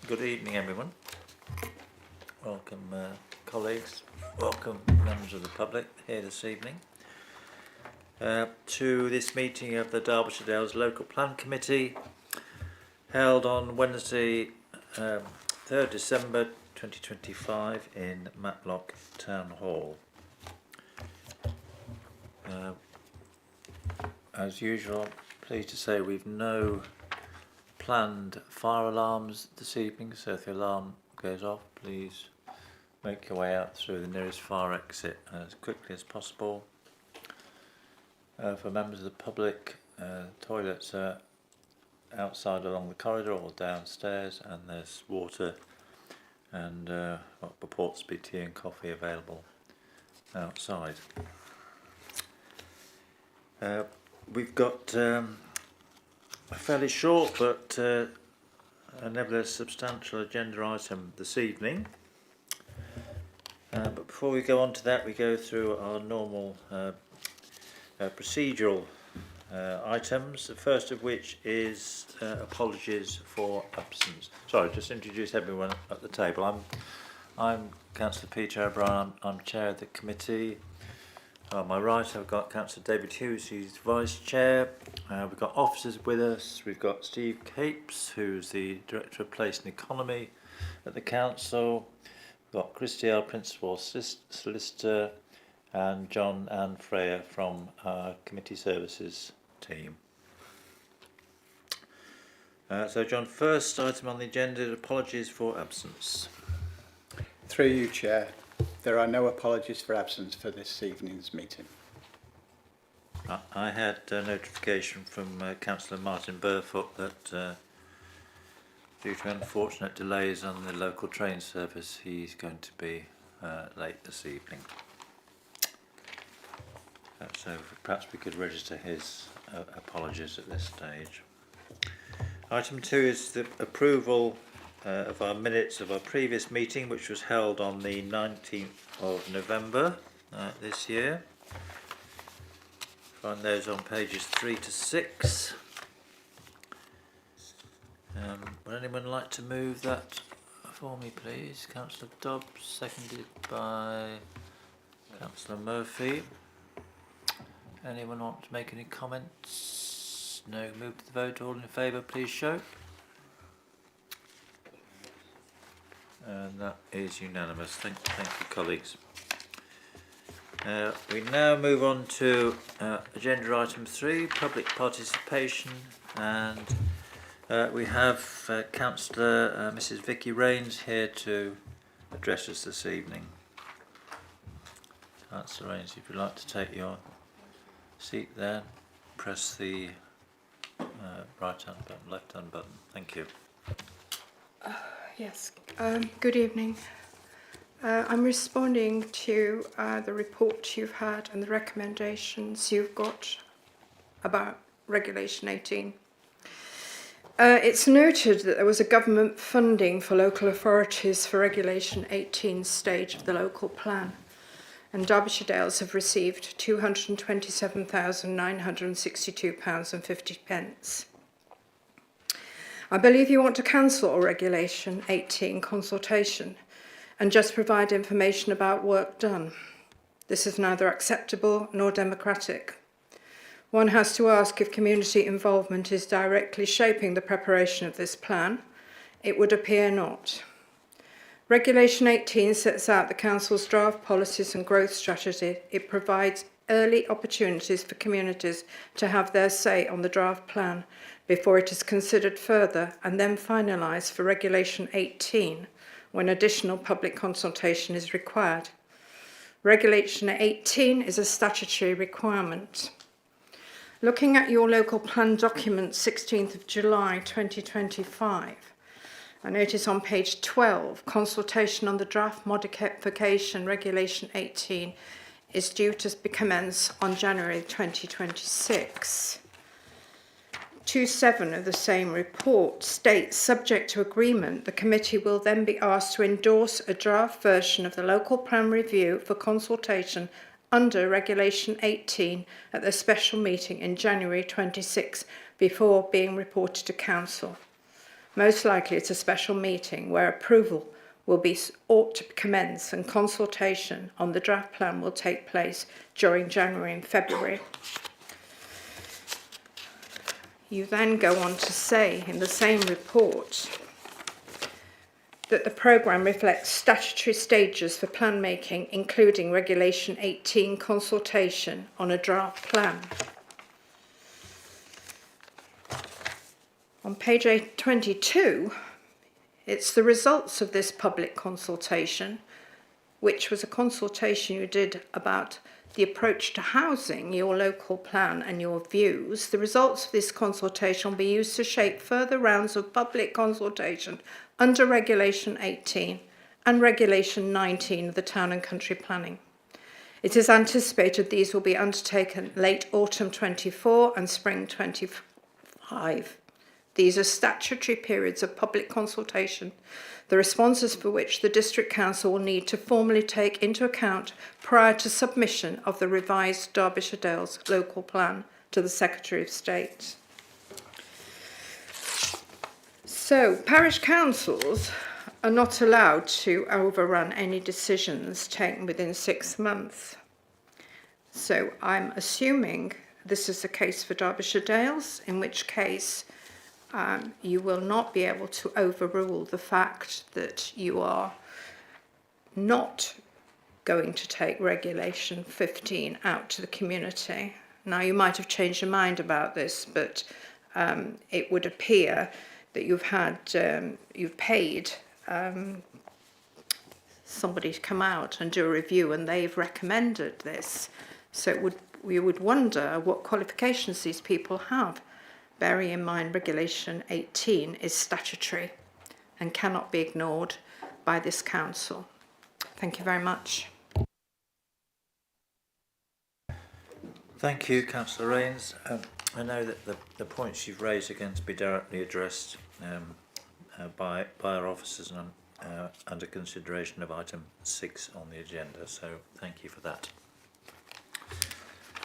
Good evening, everyone. Welcome, colleagues. Welcome, members of the public here this evening to this meeting of the Derbyshire Dales Local Plan Committee, held on Wednesday, 3rd December 2025 in Matlock Town Hall. As usual, pleased to say we've no planned fire alarms this evening, so if the alarm goes off, please make your way out through the nearest fire exit as quickly as possible. For members of the public, toilets are outside along the corridor or downstairs, and there's water and what purports to be tea and coffee available outside. We've got a fairly short but nevertheless substantial agenda item this evening. But before we go on to that, we go through our normal procedural items, the first of which is apologies for absence. Sorry, just introduce everyone at the table. I'm Councillor Peter O'Brien, I'm Chair of the committee. On my right I've got Councillor David Hughes, who's Vice Chair. We've got officers with us. We've got Steve Capes, who's the Director of Place and Economy at the Council. We've got Christiel, Principal Solicitor, and John and Freya from our Committee Services team. So John, first item on the agenda, apologies for absence. Through you, Chair. There are no apologies for absence for this evening's meeting. I had a notification from Councillor Martin Burfoot that due to unfortunate delays on the local train service, he's going to be late this evening. So perhaps we could register his apologies at this stage. Item 2 is the approval of our minutes of our previous meeting, which was held on the 19th of November this year. Find those on pages 3 to 6. Would anyone like to move that for me, please? Councillor Dobbs, seconded by Councillor Murphy. Anyone want to make any comments? No. Move to the vote. All in favour, please show. And that is unanimous. Thank you, colleagues. We now move on to agenda item 3, public participation, and we have Councillor Mrs. Vicky Rains here to address us this evening. Councillor Rains, if you'd like to take your seat there, press the right hand button, left hand button. Thank you. Yes, good evening. I'm responding to the report you've had and the recommendations you've got about Regulation 18. It's noted that there was a government funding for local authorities for Regulation 18 stage of the local plan, and Derbyshire Dales have received £227,962.50. I believe you want to cancel Regulation 18 consultation and just provide information about work done. This is neither acceptable nor democratic. One has to ask if community involvement is directly shaping the preparation of this plan. It would appear not. Regulation 18 sets out the Council's draft policies and growth strategy. It provides early opportunities for communities to have their say on the draft plan before it is considered further and then finalised for Regulation 18 when additional public consultation is required. Regulation 18 is a statutory requirement. Looking at your local plan document 16th of July 2025, I notice on page 12, consultation on the draft modification Regulation 18 is due to commence on January 2026. 2.7 of the same report states, subject to agreement, the committee will then be asked to endorse a draft version of the local plan review for consultation under Regulation 18 at the special meeting in January 26 before being reported to Council. most likely at a special meeting where approval ought to commence and consultation on the draft plan will take place during January and February. You then go on to say in the same report that the programme reflects statutory stages for plan making, including Regulation 18 consultation on a draft plan. On page 22, it's the results of this public consultation, which was a consultation you did about the approach to housing, your local plan and your views. The results of this consultation will be used to shape further rounds of public consultation under Regulation 18 and Regulation 19 of the Town and Country Planning. It is anticipated these will be undertaken late autumn 24 and spring 25. These are statutory periods of public consultation, the responses for which the District Council will need to formally take into account prior to submission of the revised Derbyshire Dales Local Plan to the Secretary of State. So, parish councils are not allowed to overrun any decisions taken within 6 months. So, I'm assuming this is the case for Derbyshire Dales, in which case you will not be able to overrule the fact that you are not going to take Regulation 15 out to the community. Now, you might have changed your mind about this, but it would appear that you've paid somebody to come out and do a review, and they've recommended this. So we would wonder what qualifications these people have. Bearing in mind Regulation 18 is statutory and cannot be ignored by this council. Thank you very much. Thank you, Councillor Rains. I know that the points you've raised are going to be directly addressed by our officers and under consideration of item 6 on the agenda, so thank you for that.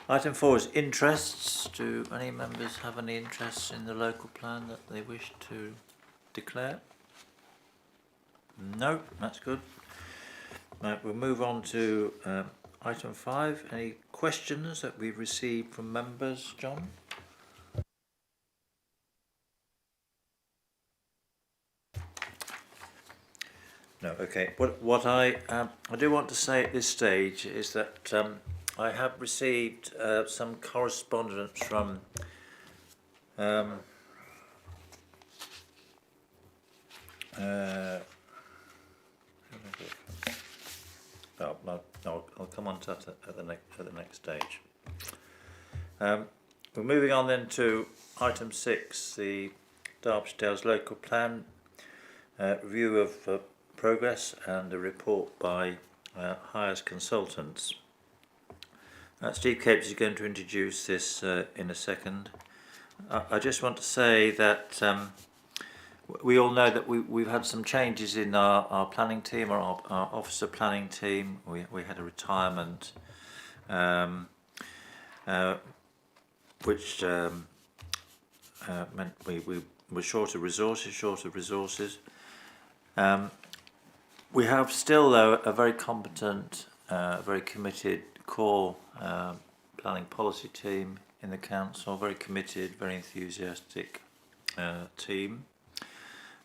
Item 4 is interests. Do any members have any interests in the local plan that they wish to declare? No, that's good. Right, we'll move on to item 5. Any questions that we've received from members, John? No, okay. What I do want to say at this stage is that I have received some correspondence from I'll come on to that at the next stage. We're moving on then to item 6, the Derbyshire Dales Local Plan, review of progress and a report by Hyas Consultants. Steve Capes is going to introduce this in a second. I just want to say that we all know that we've had some changes in our planning team, or our officer planning team. We had a retirement which meant we were short of resources. We have still, though, a very competent, very committed core planning policy team in the council, very committed, very enthusiastic team.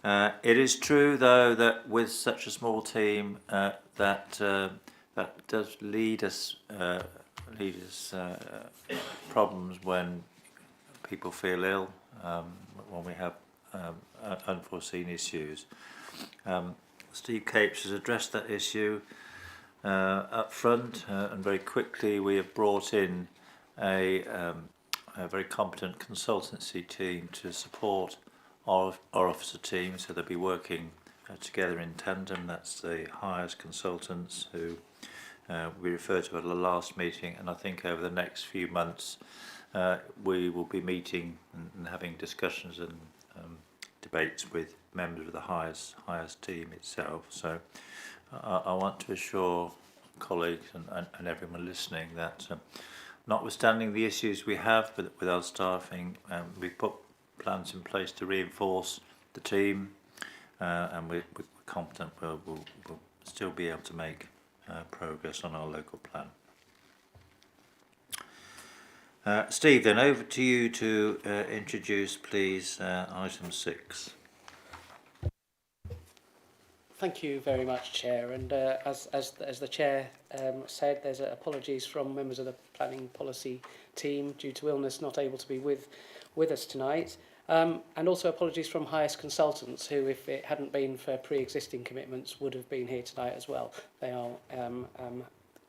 It is true, though, that with such a small team, that does lead us problems when people feel ill, when we have unforeseen issues. Steve Capes has addressed that issue up front, and very quickly we have brought in a very competent consultancy team to support our officer team, so they'll be working together in tandem. That's the Hyas Consultants, who we referred to at the last meeting, and I think over the next few months we will be meeting and having discussions and debates with members of the Hyas team itself. So I want to assure colleagues and everyone listening that notwithstanding the issues we have with our staffing, we've put plans in place to reinforce the team, and we're confident we'll still be able to make progress on our local plan. Steve, then over to you to introduce, please, item 6. Thank you very much, Chair. And as the Chair said, there's apologies from members of the planning policy team due to illness, not able to be with us tonight. And also apologies from Hyas Consultants, who, if it hadn't been for pre-existing commitments, would have been here tonight as well. They are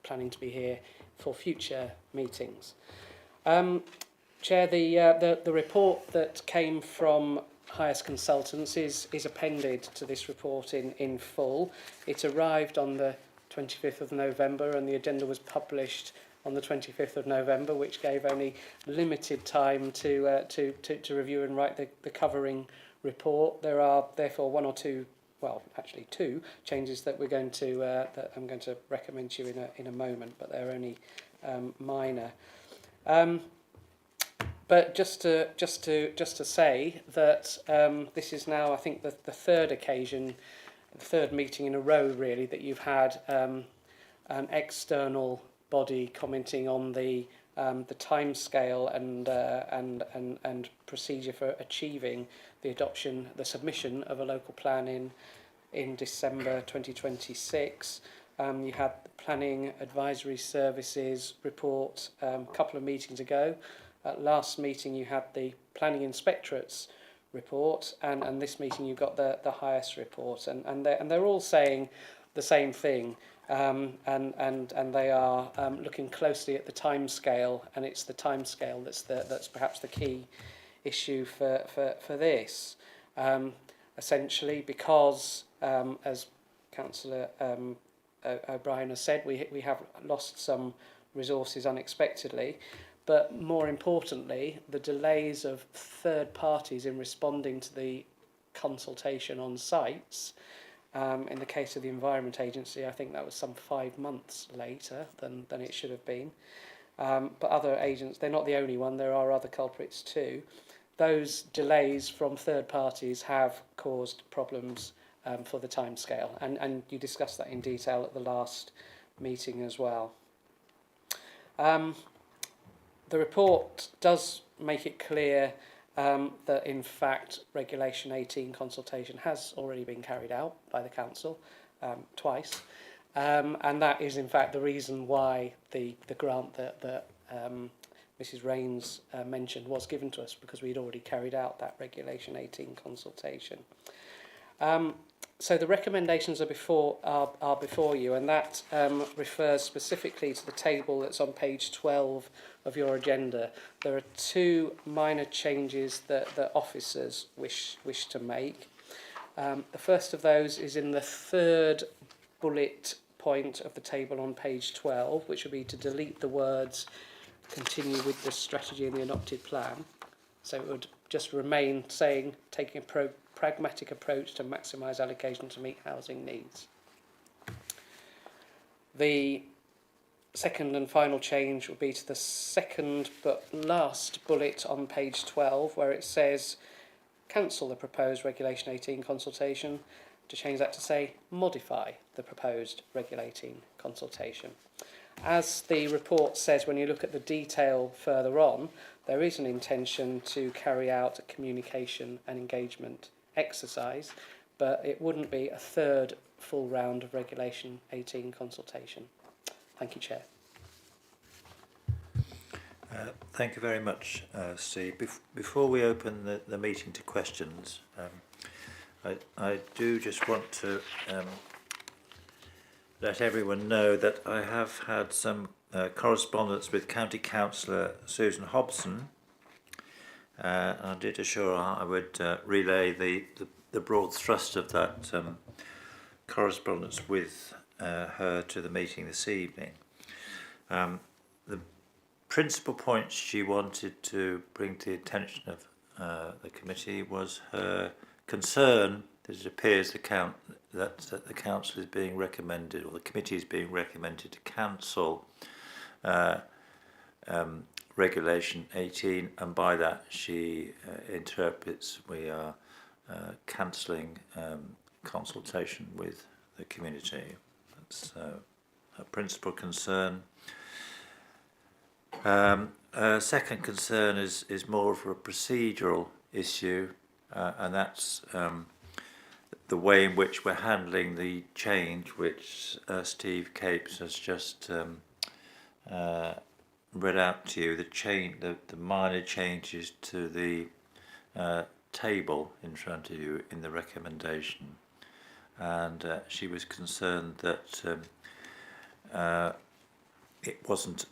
planning to be here for future meetings. Chair, the report that came from Hyas Consultants is appended to this report in full. It arrived on the 25th of November and the agenda was published on the 25th of November, which gave only limited time to review and write the covering report. There are therefore one or two, well, actually two changes that we're going to that I'm going to recommend to you in a moment, but they're only minor. But just to say that this is now, I think, the third occasion, the third meeting in a row, really, that you've had an external body commenting on the timescale and procedure for achieving the adoption, the submission of a local plan in December 2026. You had the Planning Advisory Services report a couple of meetings ago. At last meeting you had the Planning Inspectorate's report, and this meeting you got the Hyas report, and they're all saying the same thing, and they are looking closely at the timescale, and it's the timescale that's perhaps the key issue for this. Essentially, because as Councillor O'Brien has said, we have lost some resources unexpectedly. But more importantly, the delays of third parties in responding to the consultation on sites. In the case of the Environment Agency, I think that was some 5 months later than it should have been. But other agents, they're not the only one, there are other culprits too. Those delays from third parties have caused problems for the timescale, and you discussed that in detail at the last meeting as well. The report does make it clear that, in fact, Regulation 18 consultation has already been carried out by the Council twice, and that is, in fact, the reason why the grant that Mrs Rains mentioned was given to us, because we'd already carried out that Regulation 18 consultation. So the recommendations are before you, and that refers specifically to the table that's on page 12 of your agenda. There are two minor changes that officers wish to make. The first of those is in the third bullet point of the table on page 12, which would be to delete the words "continue with the strategy and the adopted plan." So it would just remain saying taking a pragmatic approach to maximise allocation to meet housing needs. The second and final change would be to the second but last bullet on page 12, where it says cancel the proposed Regulation 18 consultation, to change that to say modify the proposed Regulating consultation. As the report says, when you look at the detail further on, there is an intention to carry out a communication and engagement exercise, but it wouldn't be a third full round of Regulation 18 consultation. Thank you, Chair. Thank you very much, Steve. Before we open the meeting to questions, I do just want to let everyone know that I have had some correspondence with County Councillor Susan Hobson. I did assure her I would relay the broad thrust of that correspondence with her to the meeting this evening. The principal point she wanted to bring to the attention of the committee was her concern that it appears that the council is being recommended, or the committee is being recommended, to cancel Regulation 18, and by that she interprets we are cancelling consultation with the community. That's a principal concern. Second concern is more of a procedural issue, and that's the way in which we're handling the change which Steve Capes has just read out to you, the minor changes to the table in front of you in the recommendation. And she was concerned that it wasn't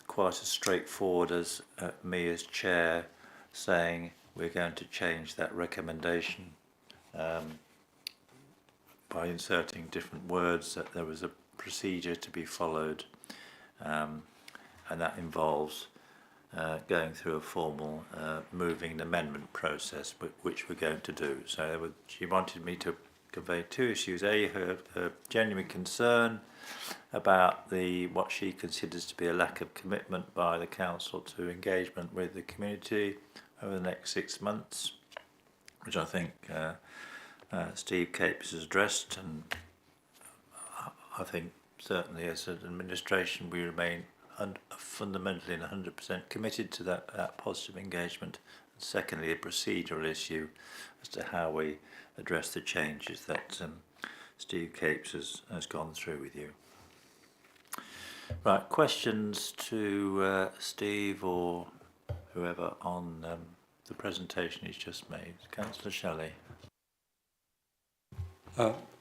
quite as straightforward as me as chair saying we're going to change that recommendation by inserting different words, that there was a procedure to be followed, and that involves going through a formal moving amendment process, which we're going to do. So she wanted me to convey two issues: A, her genuine concern about what she considers to be a lack of commitment by the council to engagement with the community over the next 6 months, which I think Steve Capes has addressed, and I think certainly as an administration we remain fundamentally and 100% committed to that positive engagement. And secondly, a procedural issue as to how we address the changes that Steve Capes has gone through with you. Right, questions to Steve or whoever on the presentation he's just made. Councillor Shelley.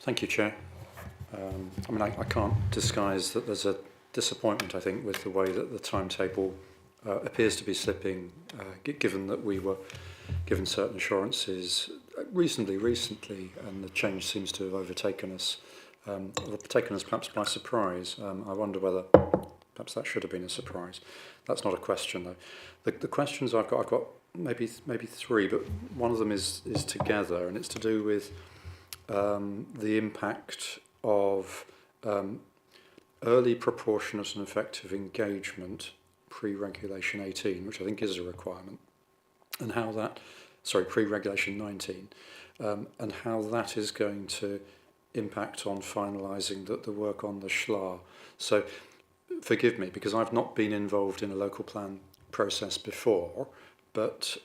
Thank you, Chair. I mean, I can't disguise that there's a disappointment, I think, with the way that the timetable appears to be slipping, given that we were given certain assurances reasonably recently, and the change seems to have overtaken us, perhaps by surprise. I wonder whether perhaps that should have been a surprise. That's not a question, though. The questions I've got maybe three, but one of them is together, and it's to do with the impact of early proportionate and effective engagement pre-regulation 18, which I think is a requirement, and how that, pre-regulation 19, and how that is going to impact on finalising the work on the SHLA. So forgive me, because I've not been involved in a local plan process before, but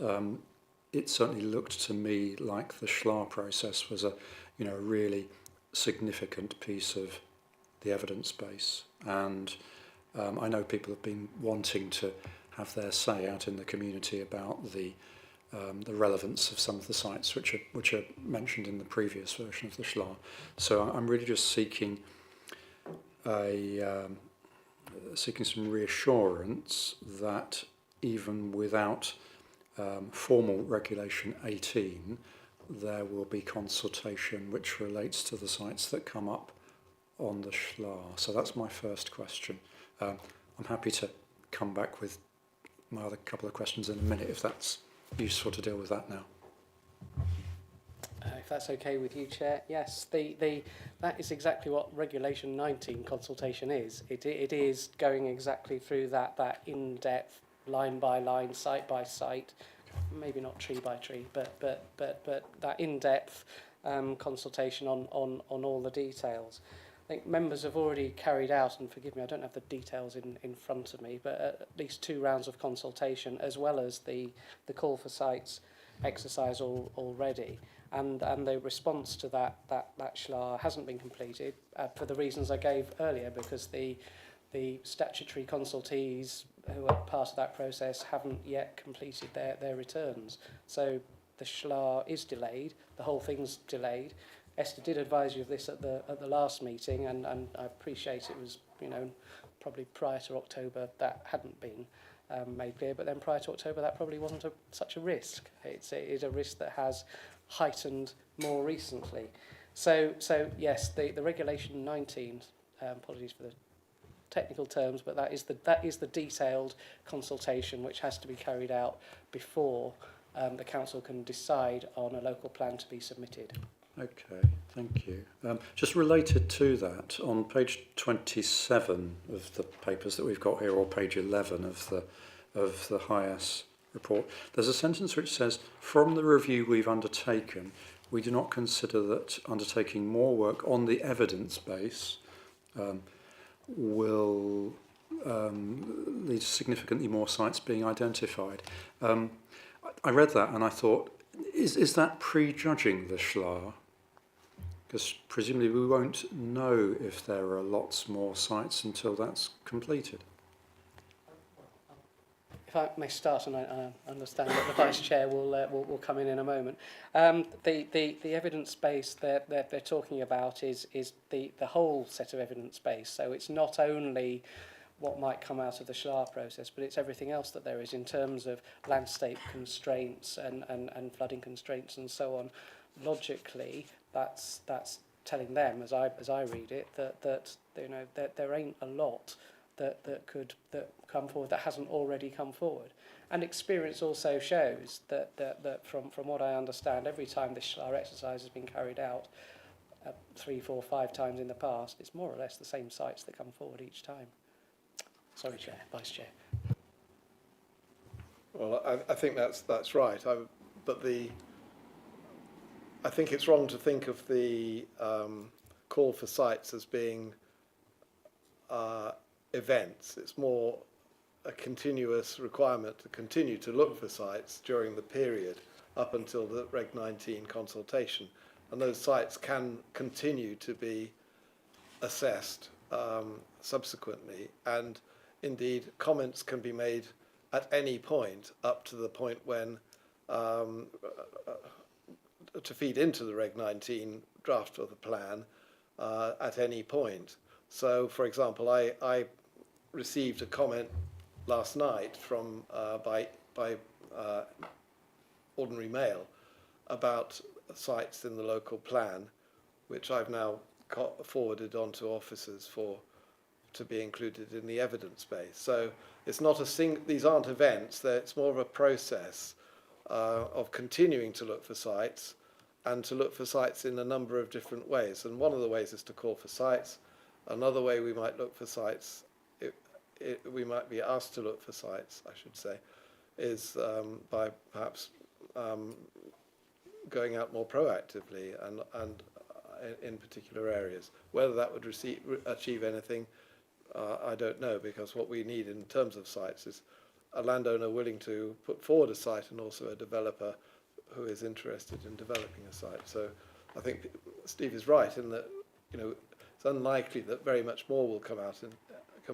it certainly looked to me like the SHLA process was a really significant piece of the evidence base, and I know people have been wanting to have their say out in the community about the relevance of some of the sites which are mentioned in the previous version of the SHLA. So I'm really just seeking some reassurance that even without formal regulation 18, there will be consultation which relates to the sites that come up on the SHLA. So that's my first question. I'm happy to come back with my other couple of questions in a minute if that's useful to deal with that now. If that's okay with you, Chair. Yes, that is exactly what Regulation 19 consultation is. It is going exactly through that in-depth, line by line, site by site, maybe not tree by tree, but that in-depth consultation on all the details. I think members have already carried out, and forgive me, I don't have the details in front of me, but at least 2 rounds of consultation, as well as the call for sites exercise already. And the response to that SHLA hasn't been completed for the reasons I gave earlier, because the statutory consultees who are part of that process haven't yet completed their returns. So the SHLA is delayed, the whole thing's delayed. Esther did advise you of this at the last meeting, and I appreciate it was, probably prior to October that hadn't been made clear, but then prior to October that probably wasn't such a risk. It's a risk that has heightened more recently. So yes, the Regulation 19, apologies for the technical terms, but that is the detailed consultation which has to be carried out before the council can decide on a local plan to be submitted. Okay, thank you. Just related to that, on page 27 of the papers that we've got here, or page 11 of the Hyas report, there's a sentence which says, "From the review we've undertaken, we do not consider that undertaking more work on the evidence base will lead to significantly more sites being identified. I read that and I thought, is that prejudging the SHLA? Because presumably we won't know if there are lots more sites until that's completed. If I may start, and I understand that the Vice Chair will come in a moment. The evidence base that they're talking about is the whole set of evidence base. So it's not only what might come out of the SHLA process, but it's everything else that there is in terms of landscape constraints and flooding constraints and so on. Logically, that's telling them, as I read it, that you know that there ain't a lot that could come forward that hasn't already come forward. And experience also shows that from what I understand, every time this SHLA exercise has been carried out, 3, 4, 5 times in the past, it's more or less the same sites that come forward each time. Sorry, Chair, Vice Chair. Well, I think that's right. But I think it's wrong to think of the call for sites as being events. It's more a continuous requirement to continue to look for sites during the period up until the Reg 19 consultation. And those sites can continue to be assessed subsequently. And indeed, comments can be made at any point up to the point when to feed into the Reg 19 draft of the plan at any point. So, for example, I received a comment last night from by ordinary mail about sites in the local plan, which I've now forwarded on to officers to be included in the evidence base. So it's not these aren't events. It's more of a process of continuing to look for sites, and to look for sites in a number of different ways. And one of the ways is to call for sites. Another way we might look for sites, we might be asked to look for sites, I should say, is by perhaps going out more proactively and in particular areas. Whether that would achieve anything, I don't know, because what we need in terms of sites is a landowner willing to put forward a site and also a developer who is interested in developing a site. So I think Steve is right in that, you know, it's unlikely that very much more will come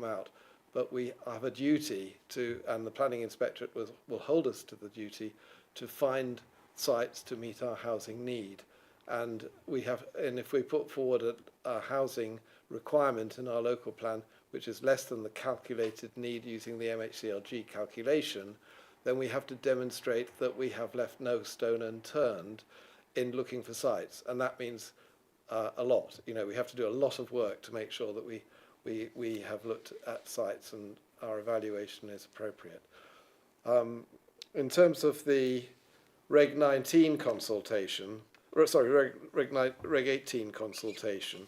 out, but we have a duty to, and the planning inspectorate will hold us to the duty to find sites to meet our housing need. And if we put forward a housing requirement in our local plan which is less than the calculated need using the MHCLG calculation, then we have to demonstrate that we have left no stone unturned in looking for sites, and that means a lot. You know, we have to do a lot of work to make sure that we have looked at sites and our evaluation is appropriate. In terms of the Reg 19 consultation, Reg 18 consultation,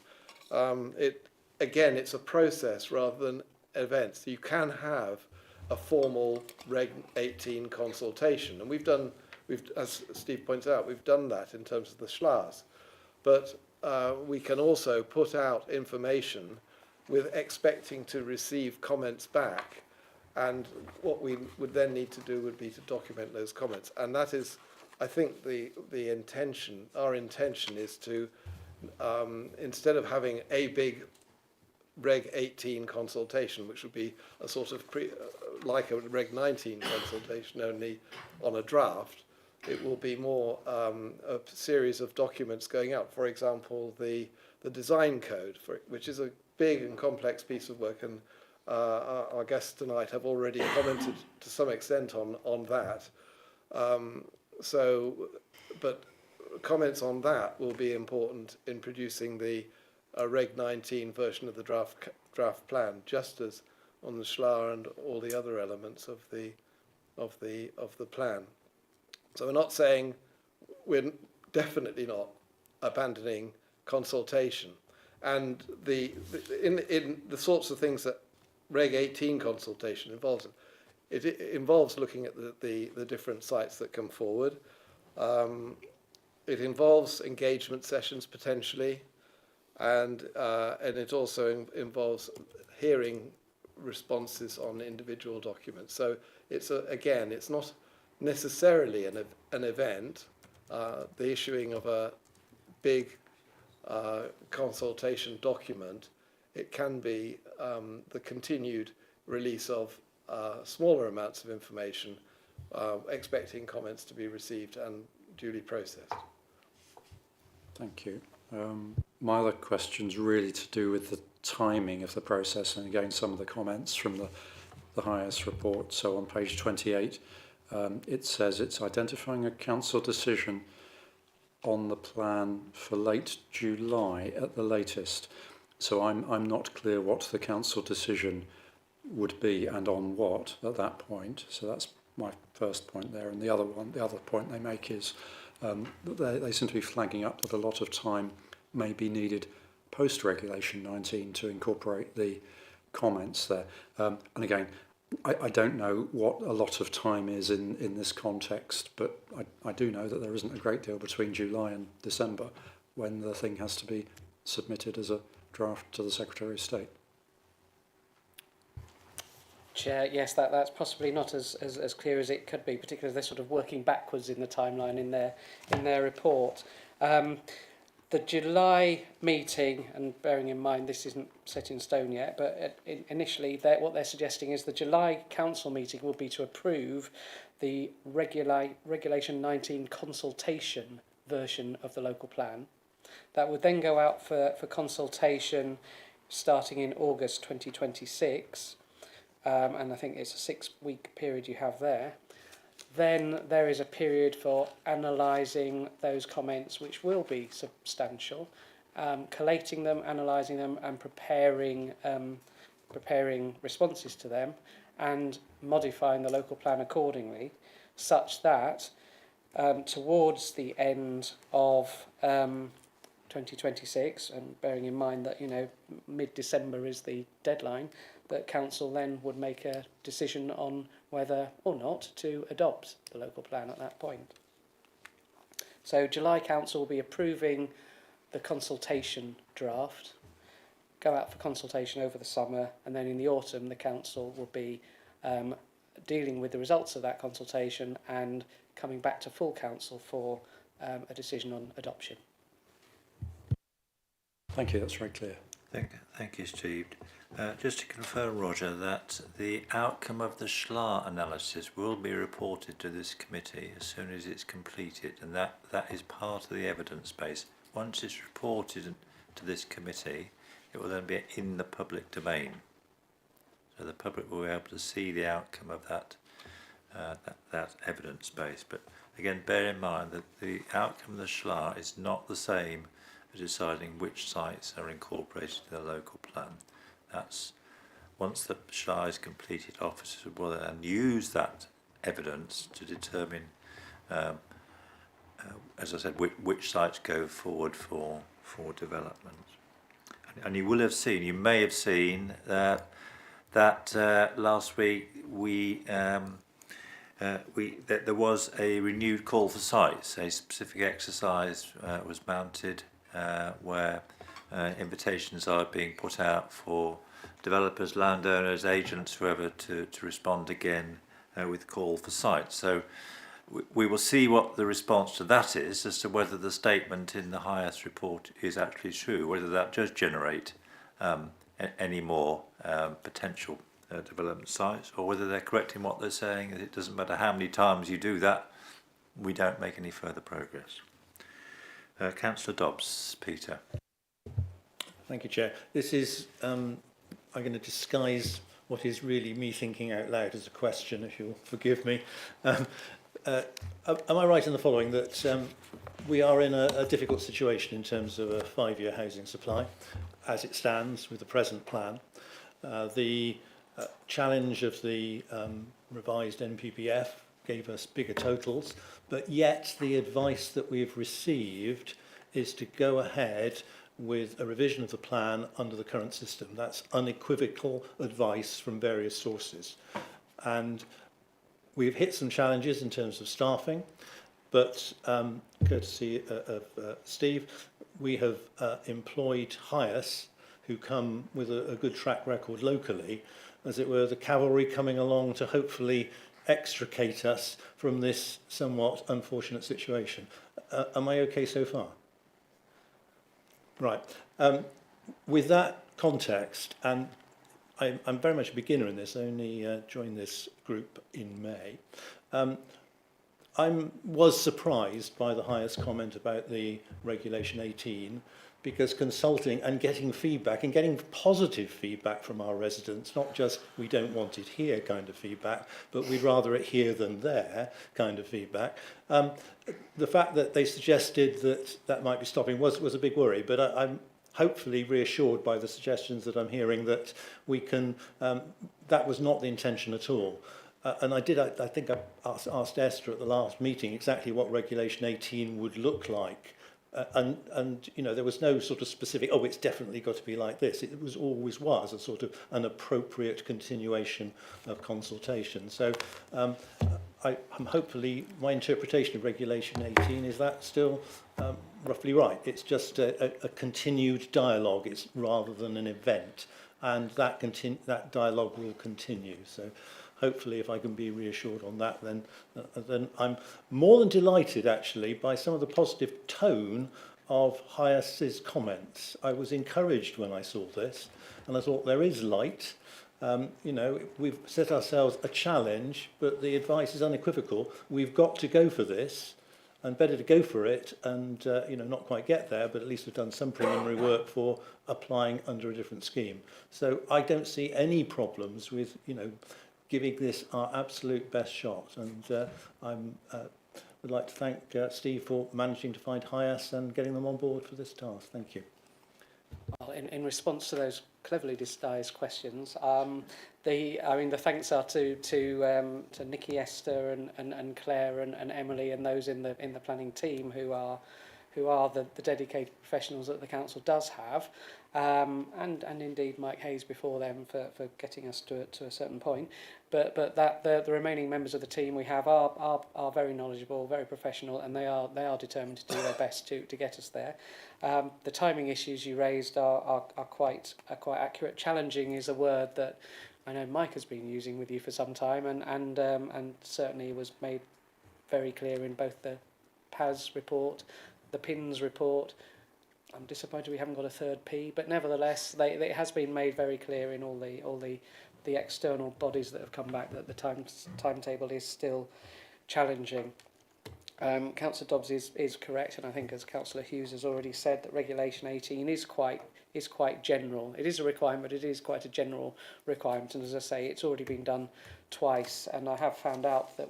it's a process rather than events. You can have a formal Reg 18 consultation, and as Steve points out, we've done that in terms of the SHLAs. But we can also put out information with expecting to receive comments back, and what we would then need to do would be to document those comments. And that is, I think, the intention. Our intention is to, instead of having a big Reg 18 consultation, which would be a sort of like a Reg 19 consultation, only on a draft, it will be more a series of documents going out. For example, the design code, which is a big and complex piece of work, and our guests tonight have already commented to some extent on that. But comments on that will be important in producing the Reg 19 version of the draft plan, just as on the SHLA and all the other elements of the plan. So we're not saying, we're definitely not abandoning consultation, and in the sorts of things that Reg 18 consultation involves. It involves looking at the different sites that come forward, it involves engagement sessions potentially, and it also involves hearing responses on individual documents. So it's again, it's not necessarily an event. The issuing of a big consultation document, it can be the continued release of smaller amounts of information, expecting comments to be received and duly processed. Thank you. My other question's really to do with the timing of the process, and again some of the comments from the Hyas report. So on page 28, it says it's identifying a council decision on the plan for late July at the latest. So I'm not clear what the council decision would be and on what at that point. So that's my first point there. And the other point they make is that they seem to be flagging up that a lot of time may be needed post-Regulation 19 to incorporate the comments there. And again, I don't know what a lot of time is in this context, but I do know that there isn't a great deal between July and December when the thing has to be submitted as a draft to the Secretary of State. Chair, yes, that's possibly not as clear as it could be, particularly as they're sort of working backwards in the timeline in their report. The July meeting, and bearing in mind this isn't set in stone yet, but initially what they're suggesting is the July council meeting will be to approve the Regulation 19 consultation version of the local plan. That would then go out for consultation starting in August 2026, and I think it's a 6-week period you have there. Then there is a period for analysing those comments, which will be substantial, collating them, analysing them, and preparing responses to them, and modifying the local plan accordingly, such that towards the end of 2026, and bearing in mind that mid-December is the deadline, that council then would make a decision on whether or not to adopt the local plan at that point. So July council will be approving the consultation draft, go out for consultation over the summer, and then in the autumn the council will be dealing with the results of that consultation and coming back to full council for a decision on adoption. Thank you, that's very clear. Thank you, Steve. Just to confirm, Roger, that the outcome of the SHLA analysis will be reported to this committee as soon as it's completed, and that is part of the evidence base. Once it's reported to this committee, it will then be in the public domain. So the public will be able to see the outcome of that evidence base. But again, bear in mind that the outcome of the SHLA is not the same as deciding which sites are incorporated in the local plan. That's once the SHLA is completed, officers will then use that evidence to determine, as I said, which sites go forward for development. And you may have seen that last week that there was a renewed call for sites. A specific exercise was mounted where invitations are being put out for developers, landowners, agents, whoever to respond again with call for sites. So we will see what the response to that is as to whether the statement in the Hyas report is actually true, whether that does generate any more potential development sites, or whether they're correct in what they're saying. It doesn't matter how many times you do that, we don't make any further progress. Councillor Dobbs, Peter. Thank you, Chair. This is, I'm going to disguise what is really me thinking out loud as a question, if you'll forgive me. Am I right in the following, that we are in a difficult situation in terms of a 5-year housing supply, as it stands with the present plan? The challenge of the revised NPPF gave us bigger totals, but yet the advice that we've received is to go ahead with a revision of the plan under the current system. That's unequivocal advice from various sources. And we've hit some challenges in terms of staffing. but courtesy of Steve, we have employed Hyas, who come with a good track record locally, as it were, the cavalry coming along to hopefully extricate us from this somewhat unfortunate situation. Am I okay so far? Right. With that context, and I'm very much a beginner in this, I only joined this group in May. I was surprised by the highest comment about the Regulation 18, because consulting and getting feedback and getting positive feedback from our residents, not just we don't want it here kind of feedback, but we'd rather it here than there kind of feedback. The fact that they suggested that that might be stopping was a big worry, but I'm hopefully reassured by the suggestions that I'm hearing that we can, that was not the intention at all. And I think I asked Esther at the last meeting exactly what Regulation 18 would look like. And you know, there was no sort of specific, oh, it's definitely got to be like this. It always was a sort of an appropriate continuation of consultation. So I'm hopefully, my interpretation of Regulation 18, is that still roughly right? It's just a continued dialogue, it's rather than an event. And that dialogue will continue. So hopefully, if I can be reassured on that, then I'm more than delighted, actually, by some of the positive tone of Hyas's comments. I was encouraged when I saw this, and I thought there is light. You know, we've set ourselves a challenge, but the advice is unequivocal. We've got to go for this, and better to go for it and, you know, not quite get there, but at least have done some preliminary work for applying under a different scheme. So I don't see any problems with, you know, giving this our absolute best shot. And I would like to thank Steve for managing to find Hyas and getting them on board for this task. Thank you. Well, in response to those cleverly disguised questions, the thanks are to Nikki, Esther, and Claire, and Emily, and those in the planning team who are the dedicated professionals that the council does have, and indeed Mike Hayes before them for getting us to a certain point. But that the remaining members of the team we have are very knowledgeable, very professional, and they are determined to do their best to get us there. The timing issues you raised are quite accurate. Challenging is a word that I know Mike has been using with you for some time, and certainly was made very clear in both the PAS report, the PINS report. I'm disappointed we haven't got a third P, but nevertheless, it has been made very clear in all the external bodies that have come back that the timetable is still challenging. Councillor Dobbs is correct, and I think, as Councillor Hughes has already said, that Regulation 18 is quite general. It is a requirement, but it is quite a general requirement, and as I say, it's already been done twice, and I have found out that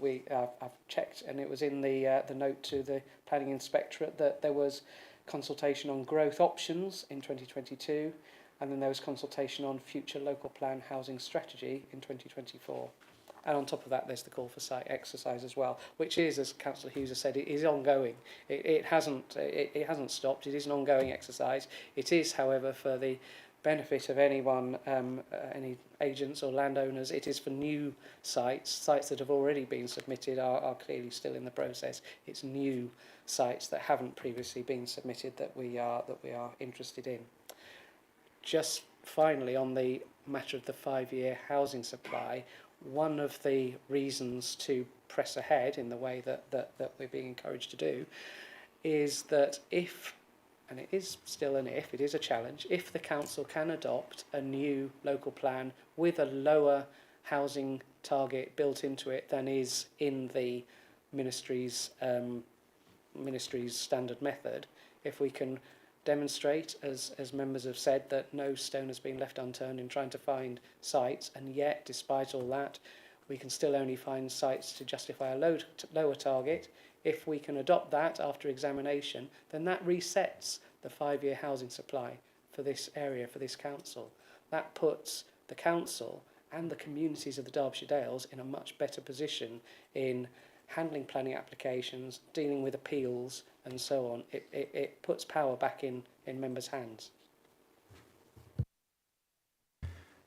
I've checked, and it was in the note to the Planning Inspectorate that there was consultation on growth options in 2022, and then there was consultation on future local plan housing strategy in 2024. And on top of that, there's the call for site exercise as well, which is, as Councillor Hughes has said, it is ongoing. It hasn't stopped. It is an ongoing exercise. It is, however, for the benefit of anyone, any agents or landowners. It is for new sites that have already been submitted are clearly still in the process. It's new sites that haven't previously been submitted that we are interested in. Just finally, on the matter of the 5-year housing supply, one of the reasons to press ahead in the way that we're being encouraged to do is that if, and it is still an if, it is a challenge, if the council can adopt a new local plan with a lower housing target built into it than is in the ministry's standard method, if we can demonstrate, as members have said, that no stone has been left unturned in trying to find sites, and yet, despite all that, we can still only find sites to justify a lower target. If we can adopt that after examination, then that resets the 5-year housing supply for this area, for this council. That puts the council and the communities of the Derbyshire Dales in a much better position in handling planning applications, dealing with appeals, and so on. It puts power back in members' hands.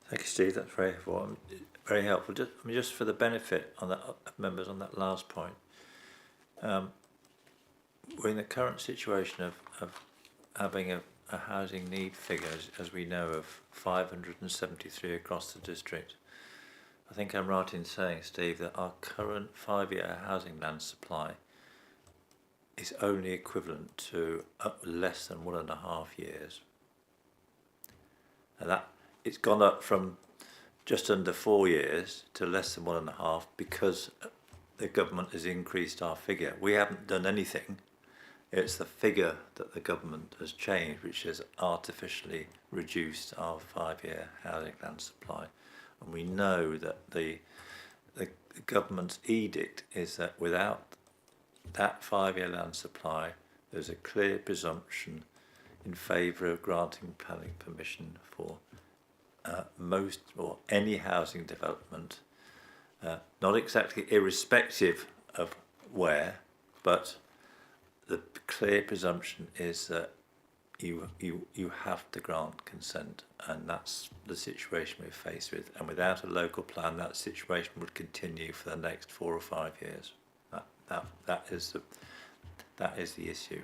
Thank you, Steve. That's very helpful. Just for the benefit on that members on that last point, we're in the current situation of having a housing need figure, as we know, of 573 across the district. I think I'm right in saying, Steve, that our current 5-year housing land supply is only equivalent to less than 1.5 years. And that it's gone up from just under 4 years to less than 1.5 because the government has increased our figure. We haven't done anything. It's the figure that the government has changed, which has artificially reduced our 5-year housing land supply. And we know that the government's edict is that without that 5-year land supply, there's a clear presumption in favour of granting planning permission for most or any housing development, not exactly irrespective of where, but the clear presumption is that you have to grant consent, and that's the situation we're faced with. And without a local plan, that situation would continue for the next 4 or 5 years. That is the issue.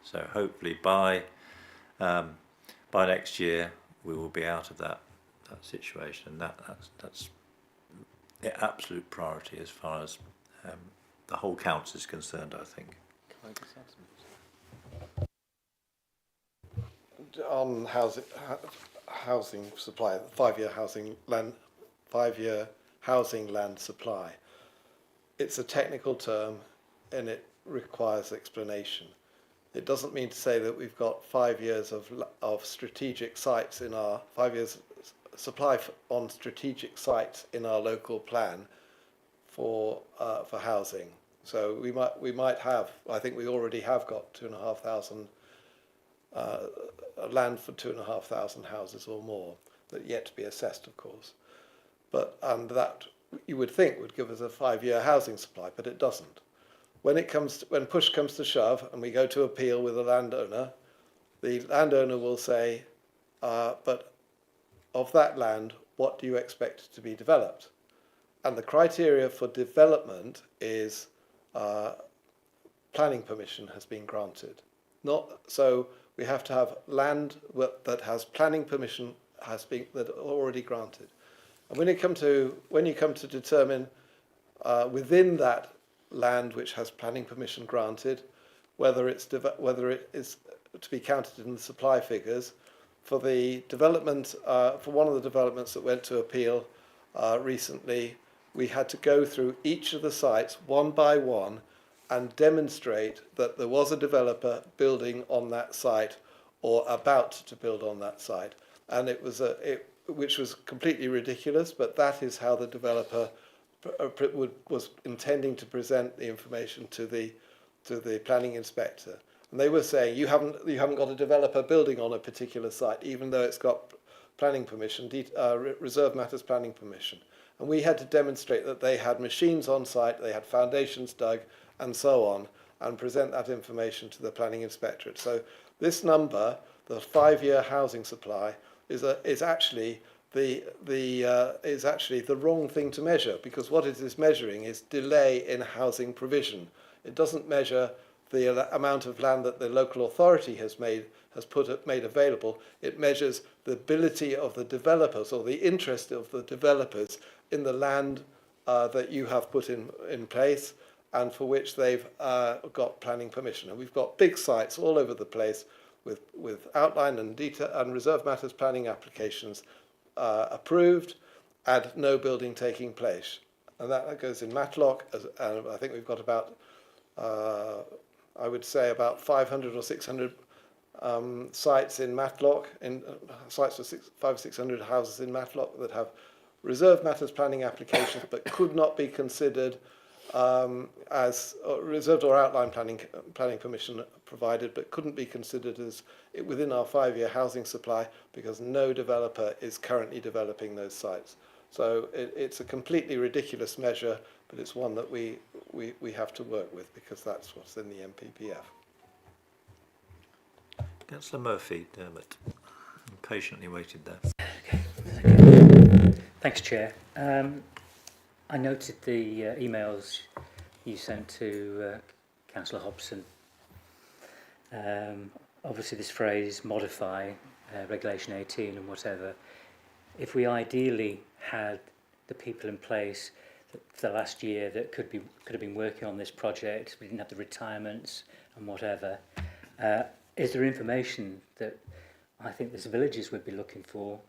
So hopefully by next year we will be out of that situation, and that's the absolute priority as far as the whole council is concerned, I think. Can I just ask something? On housing supply, 5-year housing land supply. It's a technical term and it requires explanation. It doesn't mean to say that we've got 5 years of strategic sites in our 5 years supply on strategic sites in our local plan for housing. So we might have, I think we already have got 2,500 land for 2,500 houses or more, that yet to be assessed, of course. And that you would think would give us a 5-year housing supply, but it doesn't. When push comes to shove and we go to appeal with the landowner will say, but of that land, what do you expect to be developed? And the criteria for development is planning permission has been granted. So we have to have land that has planning permission that already granted. And when you come to determine within that land which has planning permission granted, whether it is to be counted in the supply figures, for the development, for one of the developments that went to appeal recently, we had to go through each of the sites one by one and demonstrate that there was a developer building on that site or about to build on that site, and it was which was completely ridiculous, but that is how the developer was intending to present the information to the planning inspector. And they were saying, you haven't got a developer building on a particular site, even though it's got planning permission, reserve matters planning permission. And we had to demonstrate that they had machines on site, they had foundations dug, and so on, and present that information to the planning inspectorate. So this number, the 5-year housing supply, is actually the wrong thing to measure, because what it is measuring is delay in housing provision. It doesn't measure the amount of land that the local authority has made available. It measures the ability of the developers, or the interest of the developers in the land that you have put in place and for which they've got planning permission. And we've got big sites all over the place with outline and detail and reserve matters planning applications approved and no building taking place. And that goes in Matlock, and I think we've got about I would say about 500 or 600 sites in Matlock, sites of 500 or 600 houses in Matlock that have reserve matters planning applications but could not be considered as reserved or outline planning permission provided, but couldn't be considered as within our 5-year housing supply because no developer is currently developing those sites. So it's a completely ridiculous measure, but it's one that we have to work with because that's what's in the MPPF. Councillor Murphy, Dermot, patiently waited there. Thanks, Chair. I noted the emails you sent to Councillor Hobson Obviously this phrase modify regulation 18 and whatever, if we ideally had the people in place for the last year that could have been working on this project, we didn't have the retirements and whatever, is there information that I think these villages would be looking for,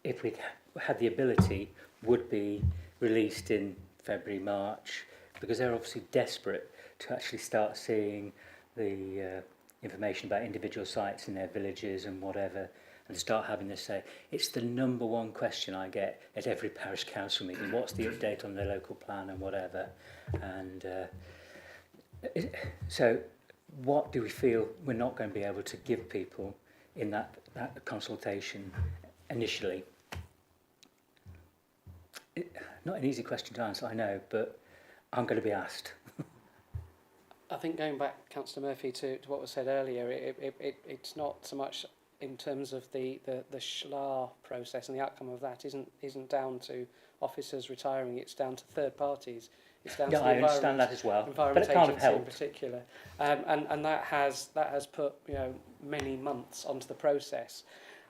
if we had the ability, would be released in February, March, because they're obviously desperate to actually start seeing the information about individual sites in their villages and whatever, and start having this say. It's the number one question I get at every parish council meeting: what's the update on their local plan and whatever. And so what do we feel we're not going to be able to give people in that consultation initially? Not an easy question to answer, I know, but I'm going to be asked. I think going back, Councillor Murphy, to what was said earlier, it's not so much in terms of the SHLA process, and the outcome of that isn't down to officers retiring, it's down to third parties. It's down to the I understand that as well, but it can't have helped. in particular, and that has put many months onto the process,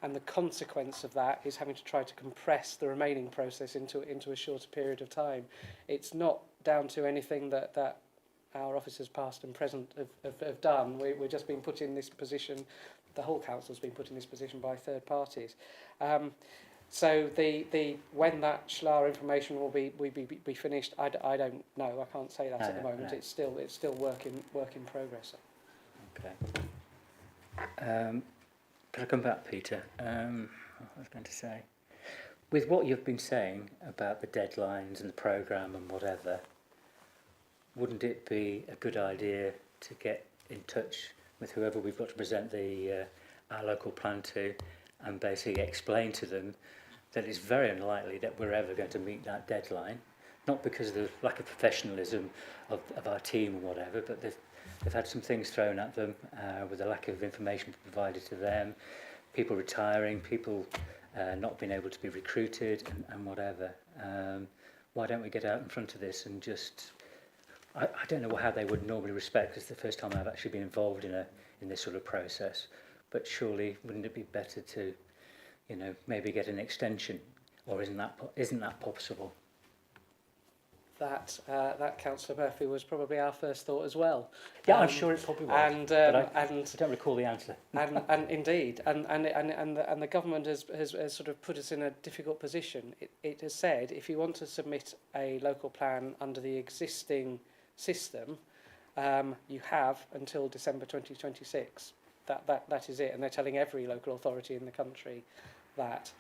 and the consequence of that is having to try to compress the remaining process into a shorter period of time. It's not down to anything that our officers past and present have done. We're just being put in this position. The whole council's been put in this position by third parties. So when that SHLA information will be finished, I don't know. I can't say that at the moment. No. It's still work in progress. Okay. Can I come back, Peter? What I was going to say, with what you've been saying about the deadlines and the programme and whatever, wouldn't it be a good idea to get in touch with whoever we've got to present our local plan to, and basically explain to them that it's very unlikely that we're ever going to meet that deadline, not because of the lack of professionalism of our team or whatever, but they've had some things thrown at them with the lack of information provided to them, people retiring, people not being able to be recruited and whatever. Why don't we get out in front of this and just... I don't know how they would normally respect. It's the first time I've actually been involved in this sort of process. But surely, wouldn't it be better to, maybe get an extension, or isn't that possible? That Councillor Murphy was probably our first thought as well. Yeah, I'm sure it probably was. But I don't recall the answer. and indeed, and the government has sort of put us in a difficult position. It has said if you want to submit a local plan under the existing system, you have until December 2026. That is it, and they're telling every local authority in the country that.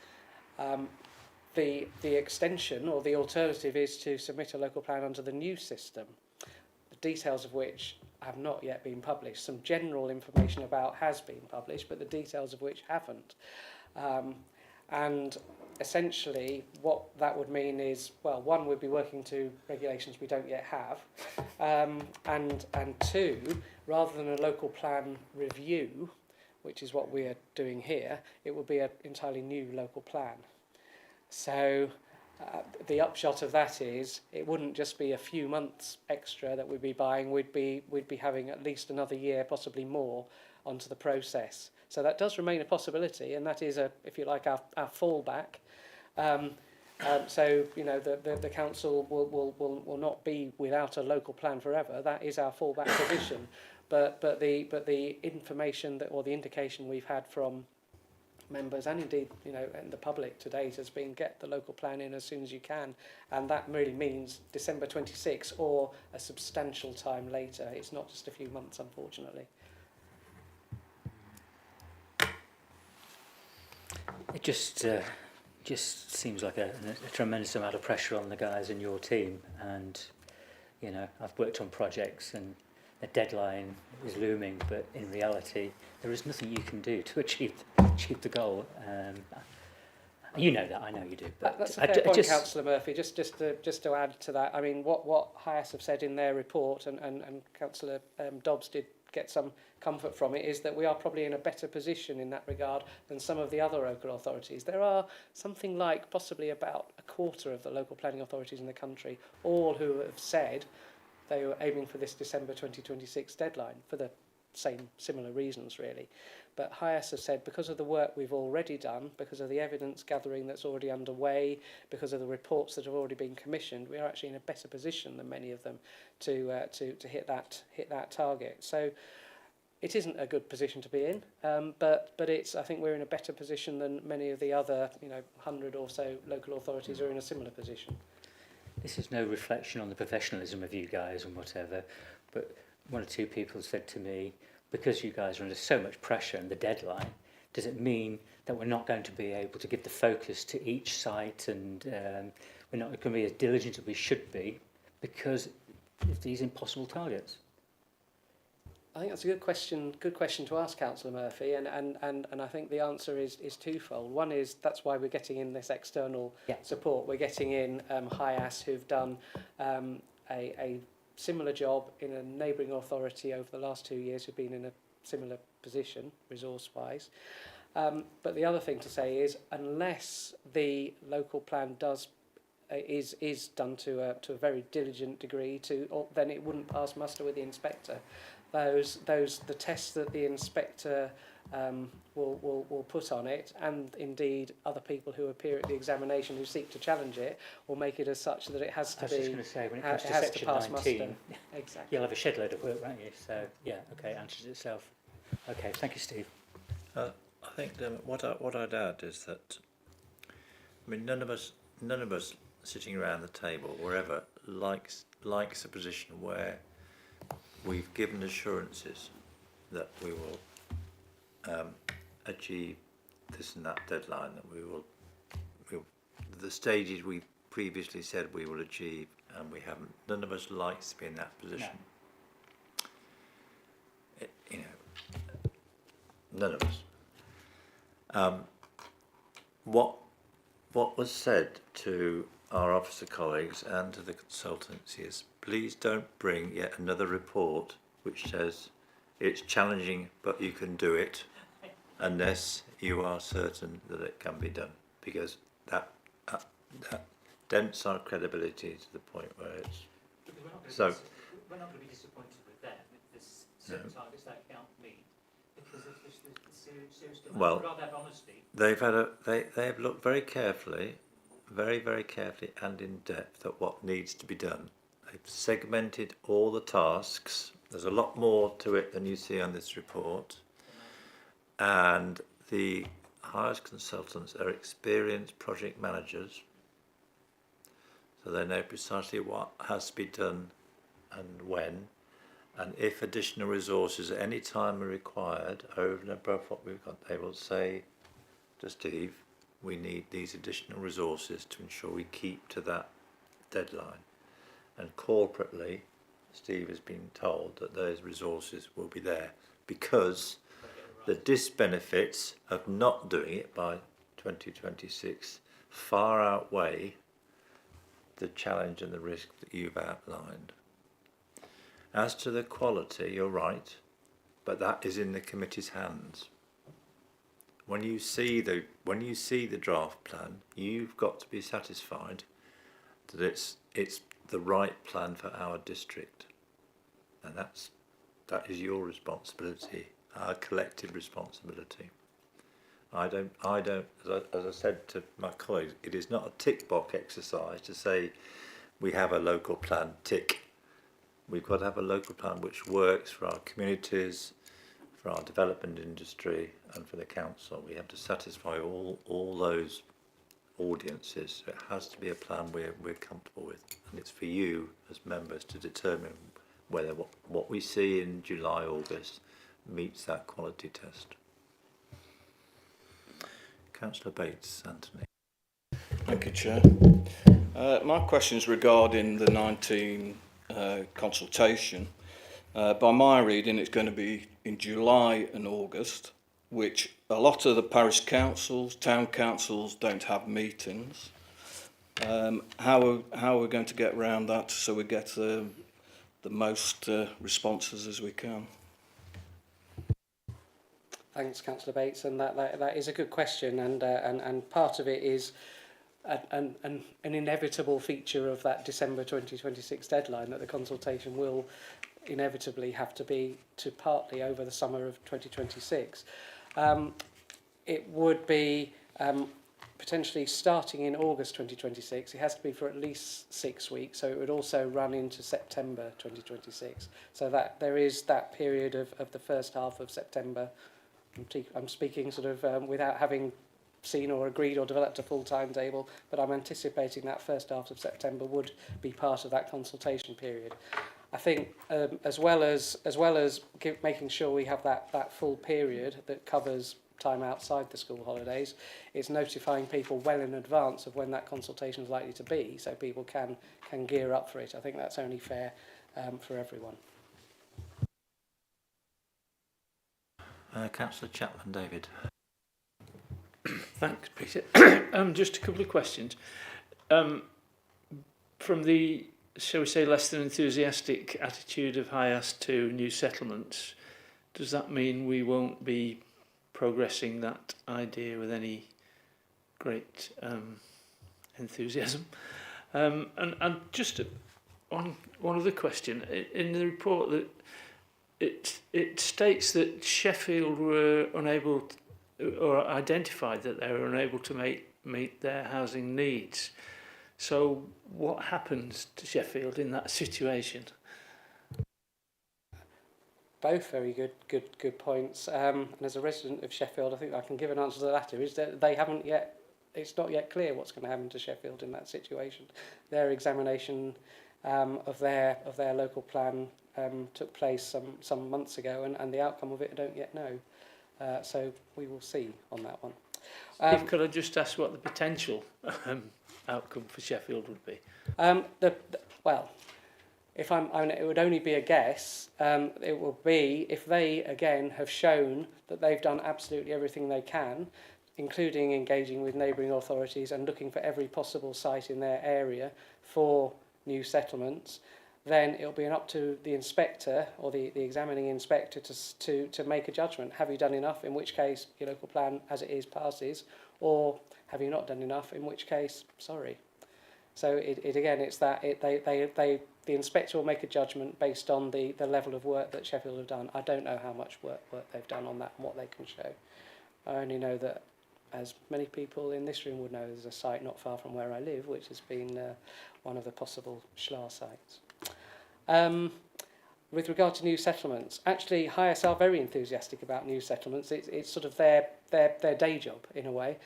The extension or the alternative is to submit a local plan under the new system, the details of which have not yet been published. Some general information about has been published, but the details of which haven't. And essentially what that would mean is, well, one, we'd be working to regulations we don't yet have, and two, rather than a local plan review, which is what we're doing here, it would be an entirely new local plan. So the upshot of that is it wouldn't just be a few months extra that we'd be buying, we'd be having at least another year, possibly more, onto the process. So that does remain a possibility, and that is, if you like, our fallback. So the council will not be without a local plan forever. That is our fallback position. But the information or the indication we've had from members and indeed and the public to date has been get the local plan in as soon as you can, and that really means December 26 or a substantial time later. It's not just a few months, unfortunately. It just seems like a tremendous amount of pressure on the guys in your team, and I've worked on projects and a deadline is looming, but in reality there is nothing you can do to achieve the goal. You know that, I know you do. But that's a fair point, Councillor Murphy. Just to add to that, I mean, what Hyas have said in their report, and Councillor Dobbs did get some comfort from it, is that we are probably in a better position in that regard than some of the other local authorities. There are something like possibly about a quarter of the local planning authorities in the country, all who have said they were aiming for this December 2026 deadline for the similar reasons really. But Hyas has said, because of the work we've already done, because of the evidence gathering that's already underway, because of the reports that have already been commissioned, we are actually in a better position than many of them to hit that target. So it isn't a good position to be in, but I think we're in a better position than many of the other 100 or so local authorities are in a similar position. This is no reflection on the professionalism of you guys and whatever, but one or two people said to me, because you guys are under so much pressure and the deadline, does it mean that we're not going to be able to give the focus to each site, and we're not going to be as diligent as we should be because of these impossible targets? I think that's a good question to ask Councillor Murphy, and I think the answer is twofold. One is that's why we're getting in this external support. We're getting in Hyas, who've done a similar job in a neighbouring authority over the last 2 years, who've been in a similar position resource-wise. But the other thing to say is, unless the local plan is done to a very diligent degree, then it wouldn't pass muster with the inspector. The tests that the inspector will put on it, and indeed other people who appear at the examination who seek to challenge it, will make it as such that it has to be. I was just going to say, when it comes to has section to pass 19, muster. Exactly. you'll have a shed load of work, won't you? So yeah, okay, it answers itself. Okay, thank you, Steve. I think what I'd add is that, I mean, none of us sitting around the table, wherever, likes a position where we've given assurances that we will achieve this and that deadline, that we'll the stages we previously said we will achieve, and we haven't. None of us likes to be in that position. No. None of us. What was said to our officer colleagues and to the consultants is, please don't bring yet another report which says it's challenging but you can do it, unless you are certain that it can be done, because that dents our credibility to the point where it's. So we're not going to be disappointed with them if there's certain targets that can't meet, because there's serious demand. Well, We'd rather have honesty. they have looked very carefully, very carefully and in depth at what needs to be done. They've segmented all the tasks. There's a lot more to it than you see on this report, and the Hyas Consultants are experienced project managers, so they know precisely what has to be done and when, and if additional resources at any time are required over and above what we've got, they will say to Steve, we need these additional resources to ensure we keep to that deadline. And corporately, Steve has been told that those resources will be there, because the disbenefits of not doing it by 2026 far outweigh the challenge and the risk that you've outlined. As to the quality, you're right, but that is in the committee's hands. When you see the draft plan, you've got to be satisfied that it's the right plan for our district, and that is your responsibility, our collective responsibility. I don't. As I said to my colleagues, it is not a tick box exercise to say we have a local plan. Tick. We've got to have a local plan which works for our communities, for our development industry, and for the council. We have to satisfy all those audiences. So it has to be a plan we're comfortable with, and it's for you as members to determine whether what we see in July, August meets that quality test. Councillor Bates, Anthony. Thank you, Chair. My question is regarding the 19 consultation. By my reading, it's going to be in July and August, which a lot of the parish councils, town councils don't have meetings. How are we going to get around that so we get the most responses as we can? Thanks, Councillor Bates, and that is a good question, and part of it is an inevitable feature of that December 2026 deadline, that the consultation will inevitably have to be to partly over the summer of 2026. It would be potentially starting in August 2026. It has to be for at least 6 weeks, so it would also run into September 2026. So that there is that period of the first half of September. I'm speaking sort of without having seen or agreed or developed a full timetable, but I'm anticipating that first half of September would be part of that consultation period. I think as well as making sure we have that full period that covers time outside the school holidays, it's notifying people well in advance of when that consultation is likely to be, so people can gear up for it. I think that's only fair for everyone. Councillor Chapman David. Thanks, Peter. Just a couple of questions. From the, shall we say, less than enthusiastic attitude of Hyas to new settlements, does that mean we won't be progressing that idea with any great enthusiasm? And just one other question. In the report, that it states that Sheffield were unable or identified that they were unable to meet their housing needs. So what happens to Sheffield in that situation? Both very good points. And as a resident of Sheffield, I think I can give an answer to the latter. Is that they haven't yet. It's not yet clear what's going to happen to Sheffield in that situation. Their examination of their local plan took place some months ago, and the outcome of it I don't yet know. So we will see on that one. Could I just ask what the potential outcome for Sheffield would be? Well, it would only be a guess. It will be if they again have shown that they've done absolutely everything they can, including engaging with neighbouring authorities and looking for every possible site in their area for new settlements. Then it'll be up to the inspector or the examining inspector to make a judgment. Have you done enough? In which case, your local plan as it is passes, or have you not done enough? In which case, sorry. So the inspector will make a judgment based on the level of work that Sheffield have done. I don't know how much work they've done on that and what they can show. I only know that, as many people in this room would know, there's a site not far from where I live, which has been one of the possible Schlar sites. With regard to new settlements, actually Hyas are very enthusiastic about new settlements. It's sort of their day job in a way.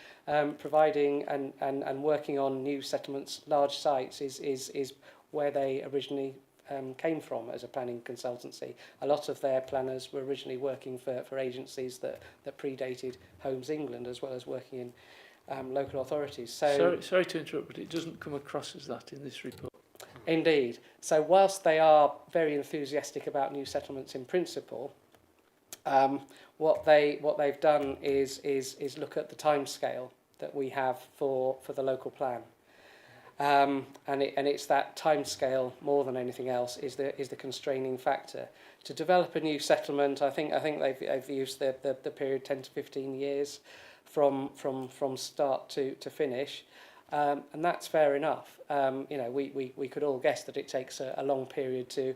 Providing and working on new settlements, large sites is where they originally came from as a planning consultancy. A lot of their planners were originally working for agencies that predated Homes England, as well as working in local authorities. So Sorry to interrupt, but it doesn't come across as that in this report. Indeed. So whilst they are very enthusiastic about new settlements in principle, what they've done is look at the timescale that we have for the local plan, and it's that timescale more than anything else is the constraining factor. To develop a new settlement, I think they've used the period 10 to 15 years from start to finish. And that's fair enough. We could all guess that it takes a long period to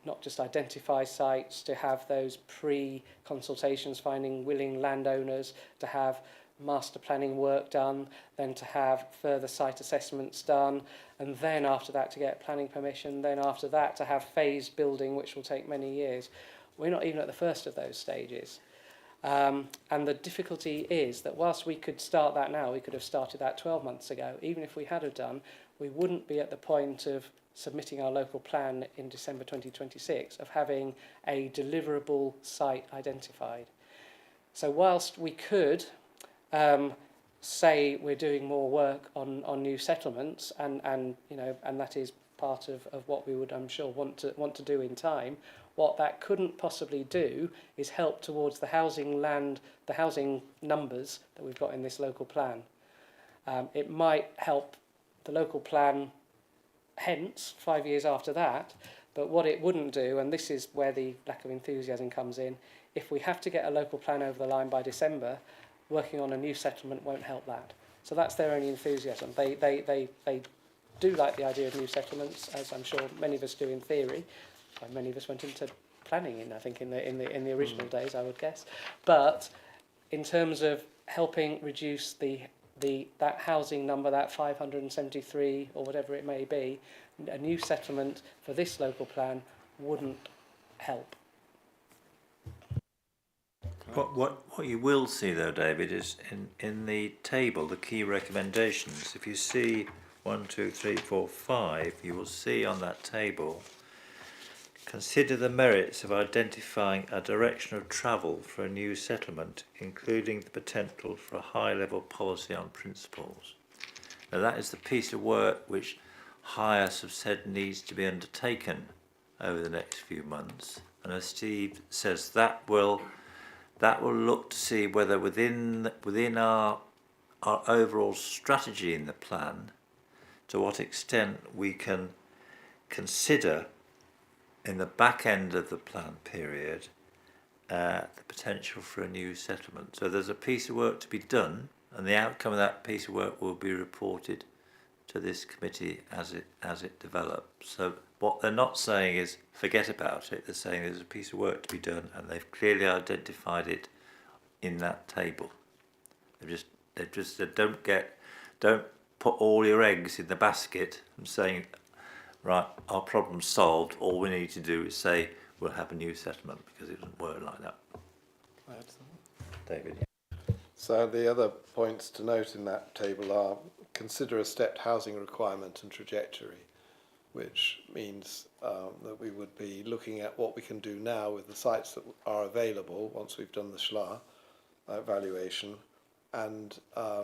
not just identify sites, to have those pre-consultations finding willing landowners, to have master planning work done, then to have further site assessments done, and then after that to get planning permission, then after that to have phased building, which will take many years. We're not even at the first of those stages. And the difficulty is that whilst we could start that now, we could have started that 12 months ago. Even if we had have done, we wouldn't be at the point of submitting our local plan in December 2026 of having a deliverable site identified. So whilst we could say we're doing more work on new settlements, and that is part of what we would, I'm sure, want to do in time, what that couldn't possibly do is help towards the housing numbers that we've got in this local plan. It might help the local plan, hence 5 years after that, but what it wouldn't do, and this is where the lack of enthusiasm comes in, if we have to get a local plan over the line by December, working on a new settlement won't help that. So that's their only enthusiasm. They do like the idea of new settlements, as I'm sure many of us do in theory, That's why many of us went into planning in, I think, in the original days, I would guess. But in terms of helping reduce that housing number, that 573 or whatever it may be, a new settlement for this local plan wouldn't help. What you will see though, David, is in the table, the key recommendations. If you see 1, 2, 3, 4, 5, you will see on that table, consider the merits of identifying a direction of travel for a new settlement, including the potential for a high-level policy on principles. Now that is the piece of work which Hyas have said needs to be undertaken over the next few months. And as Steve says, that will look to see whether within our overall strategy in the plan, to what extent we can consider in the back end of the plan period the potential for a new settlement. So there's a piece of work to be done, and the outcome of that piece of work will be reported to this committee as it develops. So what they're not saying is forget about it. They're saying there's a piece of work to be done, and they've clearly identified it in that table. They've just said don't put all your eggs in the basket and saying, right, our problem's solved. All we need to do is say we'll have a new settlement, because it doesn't work like that. David. So the other points to note in that table are consider a stepped housing requirement and trajectory, which means that we would be looking at what we can do now with the sites that are available once we've done the SHLA evaluation, and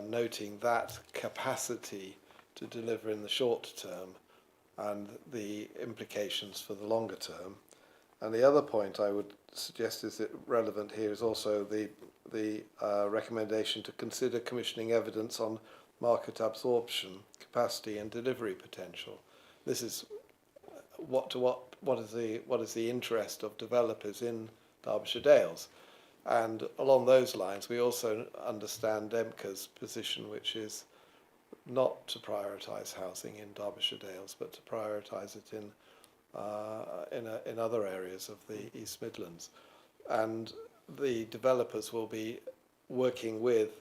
noting that capacity to deliver in the short term and the implications for the longer term. And the other point I would suggest is that relevant here is also the recommendation to consider commissioning evidence on market absorption, capacity and delivery potential. This is what is the interest of developers in Derbyshire Dales. And along those lines, we also understand DEMCA's position, which is not to prioritise housing in Derbyshire Dales, but to prioritise it in other areas of the East Midlands. And the developers will be working with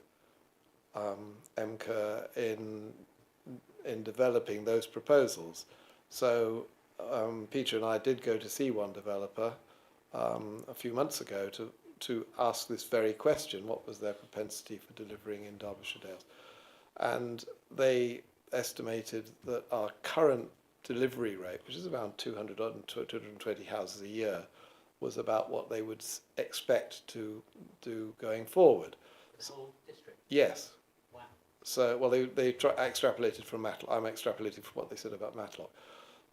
EMCA in developing those proposals. So Peter and I did go to see one developer a few months ago to ask this very question: what was their propensity for delivering in Derbyshire Dales? And they estimated that our current delivery rate, which is around 200 or 220 houses a year, was about what they would expect to do going forward. The whole district? Yes. Wow. So, well, they extrapolated from Matlock. I'm extrapolating from what they said about Matlock.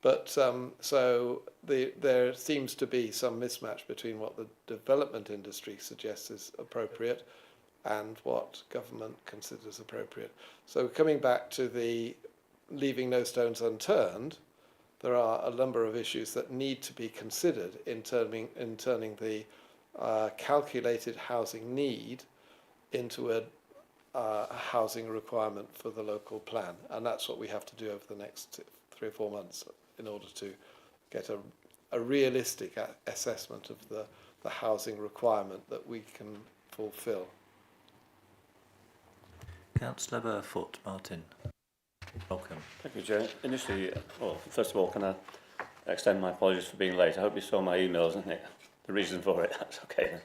But so there seems to be some mismatch between what the development industry suggests is appropriate and what government considers appropriate. So coming back to the leaving no stones unturned, there are a number of issues that need to be considered in turning the calculated housing need into a housing requirement for the local plan. And that's what we have to do over the next 3 or 4 months in order to get a realistic assessment of the housing requirement that we can fulfil. Councillor Burfoot, Martin. Welcome. Thank you, Chair. Initially, well, first of all, can I extend my apologies for being late? I hope you saw my emails and the reason for it. That's okay.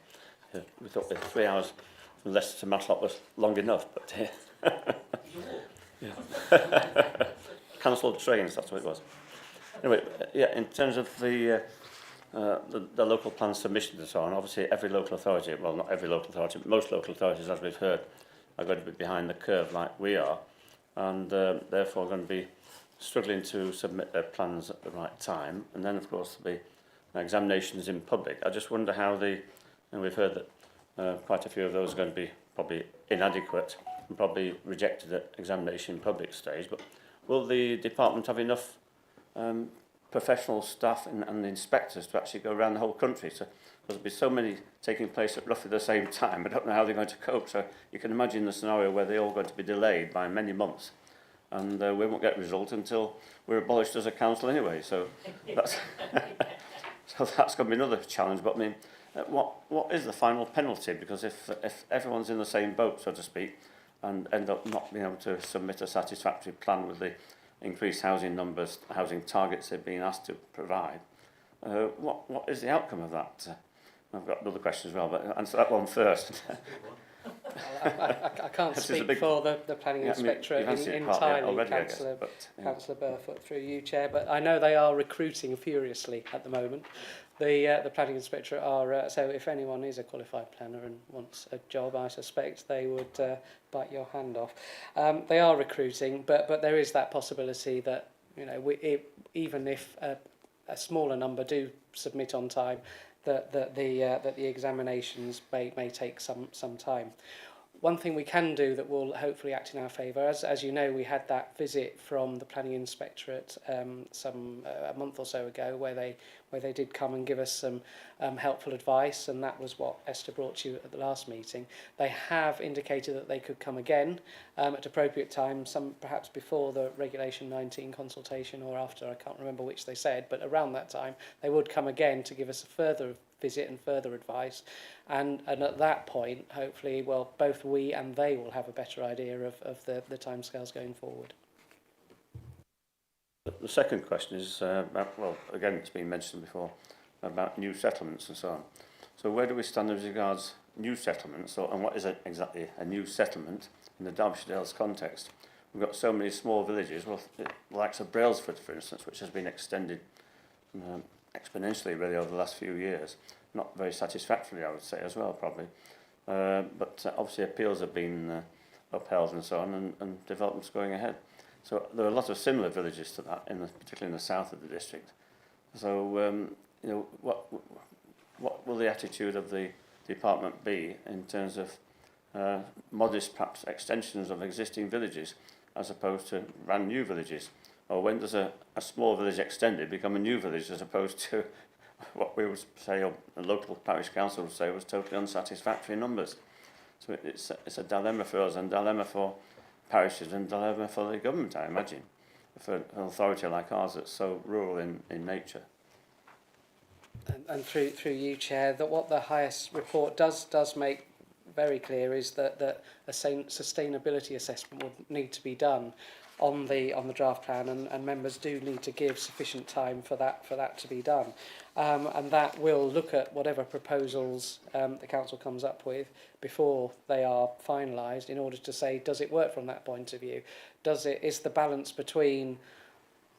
We thought that 3 hours from Leicester to Matlock was long enough, but yeah. Cancelled trains, that's what it was. Anyway, yeah, in terms of the local plan submission and so on, obviously every local authority, well, not every local authority, but most local authorities, as we've heard, are going to be behind the curve like we are, and therefore going to be struggling to submit their plans at the right time. And then, of course, there'll be examinations in public. I just wonder how and we've heard that quite a few of those are going to be probably inadequate and probably rejected at examination in public stage, but will the department have enough professional staff and the inspectors to actually go around the whole country? So there'll be so many taking place at roughly the same time. I don't know how they're going to cope. So you can imagine the scenario where they're all going to be delayed by many months, and we won't get a result until we're abolished as a council anyway. So that's So that's going to be another challenge. But I mean, what is the final penalty? Because if everyone's in the same boat, so to speak, and end up not being able to submit a satisfactory plan with the increased housing numbers, housing targets they've been asked to provide, what is the outcome of that? I've got another question as well, but answer that one first. I can't speak for the planning inspectorate entirely, Councillor Burfoot, through you, Chair, but I know they are recruiting furiously at the moment. The planning inspectorate are, so if anyone is a qualified planner and wants a job, I suspect they would bite your hand off. They are recruiting, but there is that possibility that, you know, even if a smaller number do submit on time, that the examinations may take some time. One thing we can do that will hopefully act in our favour, as you know, we had that visit from the planning inspectorate a month or so ago, where they did come and give us some helpful advice, and that was what Esther brought to you at the last meeting. They have indicated that they could come again at appropriate times, some perhaps before the Regulation 19 consultation or after, I can't remember which they said, but around that time they would come again to give us a further visit and further advice, and at that point, hopefully, well, both we and they will have a better idea of the timescales going forward. The second question is about, well, again, it's been mentioned before, about new settlements and so on. So where do we stand as regards new settlements, and what is exactly a new settlement in the Derbyshire Dales context? We've got so many small villages, well, the likes of Brailsford, for instance, which has been extended exponentially really over the last few years. Not very satisfactorily, I would say, as well, probably. But obviously appeals have been upheld and so on, and developments going ahead. So there are a lot of similar villages to that, particularly in the south of the district. So, you know, what will the attitude of the department be in terms of modest, perhaps, extensions of existing villages, as opposed to brand new villages? Or when does a small village extended become a new village, as opposed to what we would say, or the local parish council would say, was totally unsatisfactory numbers? So it's a dilemma for us, and dilemma for parishes, and dilemma for the government, I imagine, for an authority like ours that's so rural in nature. And through you, Chair, that what the Hyas report does make very clear is that a sustainability assessment would need to be done on the draft plan, and members do need to give sufficient time for that to be done, and that will look at whatever proposals the council comes up with before they are finalised, in order to say, does it work from that point of view? Is the balance between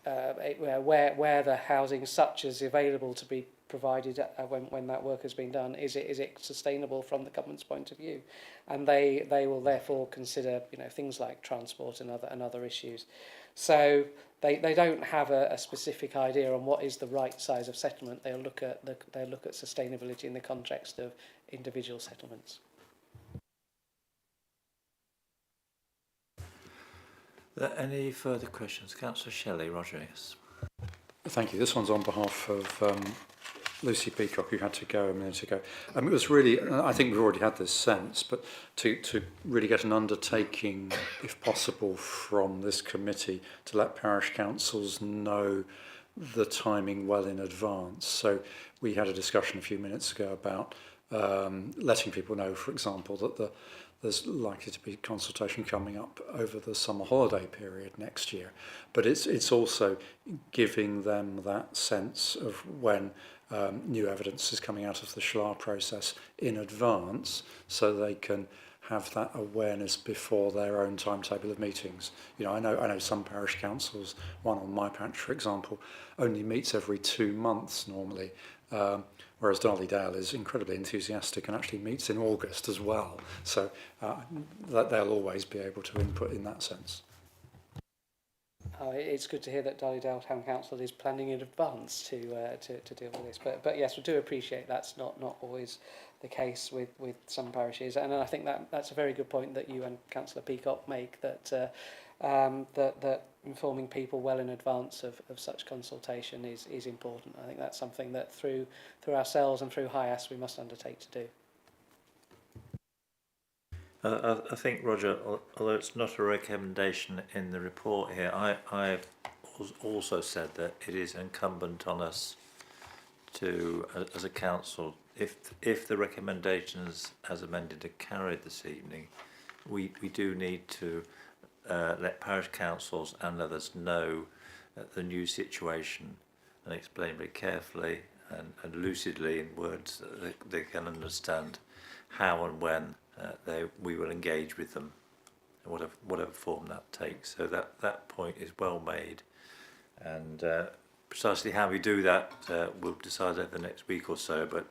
where the housing such as available to be provided when that work has been done, is it sustainable from the government's point of view? And they will therefore consider, you know, things like transport and other issues. So they don't have a specific idea on what is the right size of settlement. They'll look at sustainability in the context of individual settlements. Are there any further questions? Councillor Shelley Rodriguez. Thank you. This one's on behalf of Lucy Peacock, who had to go a minute ago. It was really, I think we've already had this sense, but to really get an undertaking, if possible, from this committee to let parish councils know the timing well in advance. So we had a discussion a few minutes ago about letting people know, for example, that there's likely to be consultation coming up over the summer holiday period next year. But it's also giving them that sense of when new evidence is coming out of the SHLAR process in advance, so they can have that awareness before their own timetable of meetings. You know, I know some parish councils, one on my parish, for example, only meets every 2 months normally, whereas Dale is incredibly enthusiastic and actually meets in August as well. So that they'll always be able to input in that sense. It's good to hear that Dale Town Council is planning in advance to deal with this. But yes, we do appreciate that's not always the case with some parishes, and I think that's a very good point that you and Councillor Peacock make, that that informing people well in advance of such consultation is important. I think that's something that through ourselves and through Hyas we must undertake to do. I think, Roger, although it's not a recommendation in the report here, I also said that it is incumbent on us to, as a council, if the recommendations as amended are carried this evening, we do need to let parish councils and others know the new situation and explain very carefully and lucidly in words that they can understand how and when we will engage with them, whatever form that takes. So that point is well made, and precisely how we do that we'll decide over the next week or so, but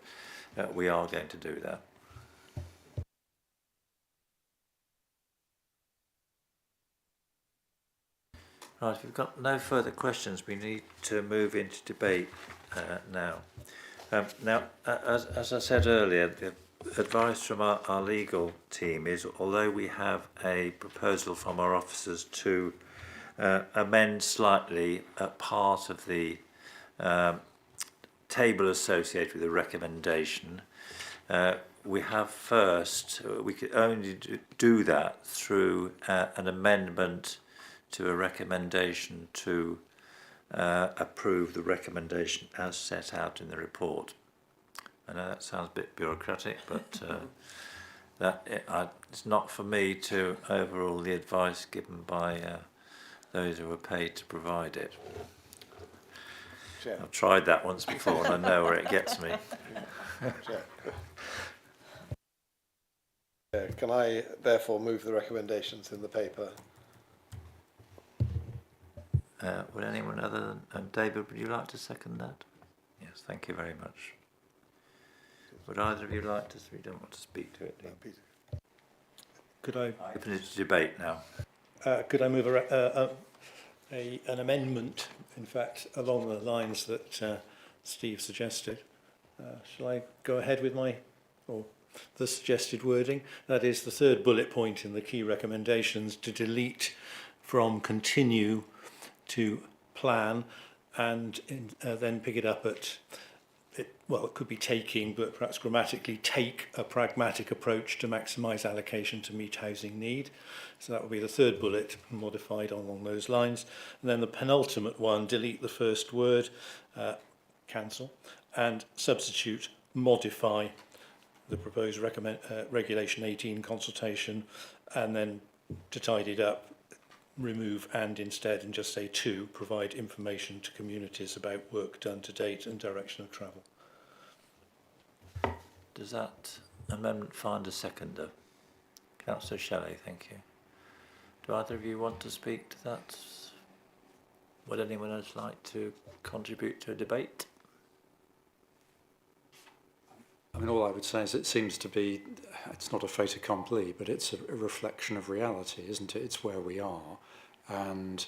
we are going to do that. Right, if we've got no further questions, we need to move into debate now. As I said earlier, the advice from our legal team is, although we have a proposal from our officers to amend slightly a part of the table associated with the recommendation, we could only do that through an amendment to a recommendation to approve the recommendation as set out in the report. I know that sounds a bit bureaucratic, but it's not for me to overrule the advice given by those who are paid to provide it. Chair. I've tried that once before and I know where it gets me. Can I therefore move the recommendations in the paper? Would anyone other than David, would you like to second that? Yes, thank you very much. Would either of you like to? We don't want to speak to it. Peter. Could I Open it to debate now. could I move an amendment, in fact, along the lines that Steve suggested? Shall I go ahead with the suggested wording? That is the third bullet point in the key recommendations, to delete from continue to plan, and then pick it up at, it could be taking, but perhaps grammatically, take a pragmatic approach to maximise allocation to meet housing need. So that would be the third bullet, modified along those lines. And then the penultimate one, delete the first word, cancel, and substitute modify the proposed regulation 18 consultation, and then to tidy it up, remove and instead, and just say to provide information to communities about work done to date and direction of travel. Does that amendment find a seconder? Councillor Shelley, thank you. Do either of you want to speak to that? Would anyone else like to contribute to a debate? I mean, all I would say is it seems to be, it's not a fait accompli, but it's a reflection of reality, isn't it? It's where we are. And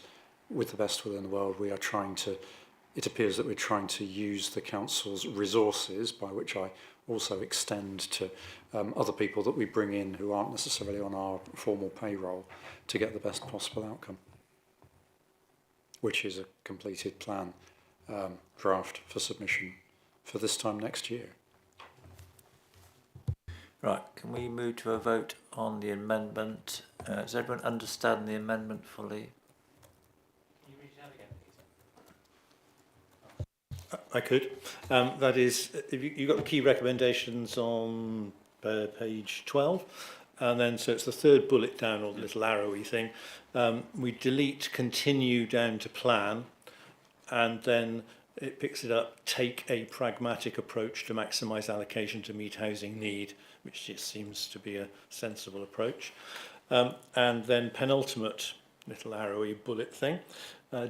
with the best will in the world, we are trying to, it appears that we're trying to use the council's resources, by which I also extend to other people that we bring in who aren't necessarily on our formal payroll, to get the best possible outcome, which is a completed plan draft for submission for this time next year. Right, can we move to a vote on the amendment? Does everyone understand the amendment fully? Can you read it out again, Peter? I could. That is, you've got the key recommendations on page 12, and then so it's the third bullet down, or the little arrowy thing. We delete continue down to plan, and then it picks it up, take a pragmatic approach to maximise allocation to meet housing need, which just seems to be a sensible approach. And then penultimate little arrowy bullet thing,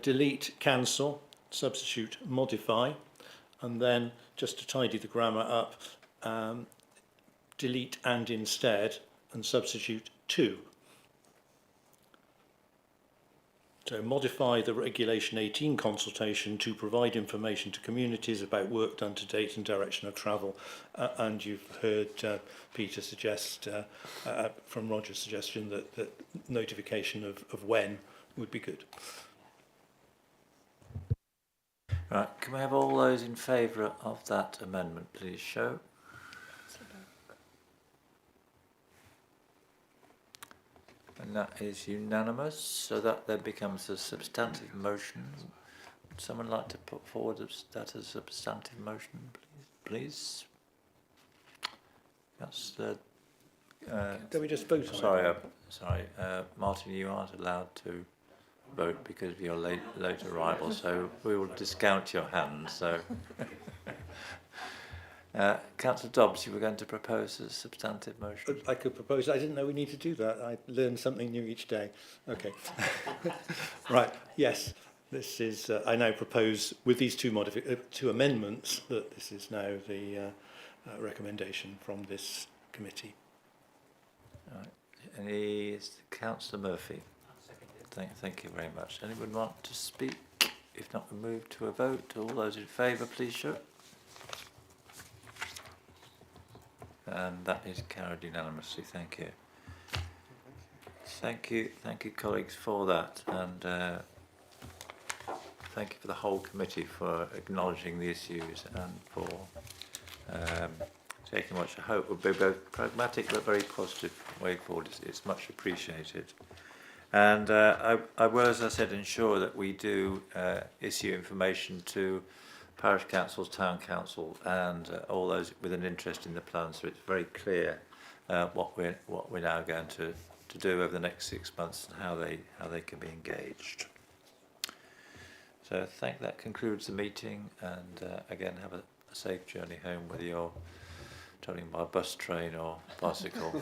delete, cancel, substitute, modify, and then just to tidy the grammar up, delete and instead, and substitute to. So modify the regulation 18 consultation to provide information to communities about work done to date and direction of travel. And you've heard Peter suggest, from Roger's suggestion, that notification of when would be good. Right, can we have all those in favour of that amendment, please show? And that is unanimous, so that then becomes a substantive motion someone like to put forward that as a substantive motion, please? That's the. Can we just vote on Sorry, it? Martin, you aren't allowed to vote because of your late arrival, so we will discount your hand. So, Councillor Dobbs, you were going to propose a substantive motion. I could propose. I didn't know we need to do that. I learn something new each day. Okay. Right. Yes. This is. I now propose with these two amendments that this is now the recommendation from this committee. Any Councillor Murphy? Thank you very much. Anyone want to speak? If not, we move to a vote. All those in favour, please show. And that is carried unanimously. Thank you. Thank you, colleagues, for that, and thank you for the whole committee for acknowledging the issues and for taking what I hope will be both pragmatic but very positive way forward. It's much appreciated. And I will, as I said, ensure that we do issue information to parish councils, town council, and all those with an interest in the plan, so it's very clear what we're now going to do over the next 6 months and how they can be engaged. So I think that concludes the meeting, and again, have a safe journey home, whether you're travelling by bus, train or bicycle.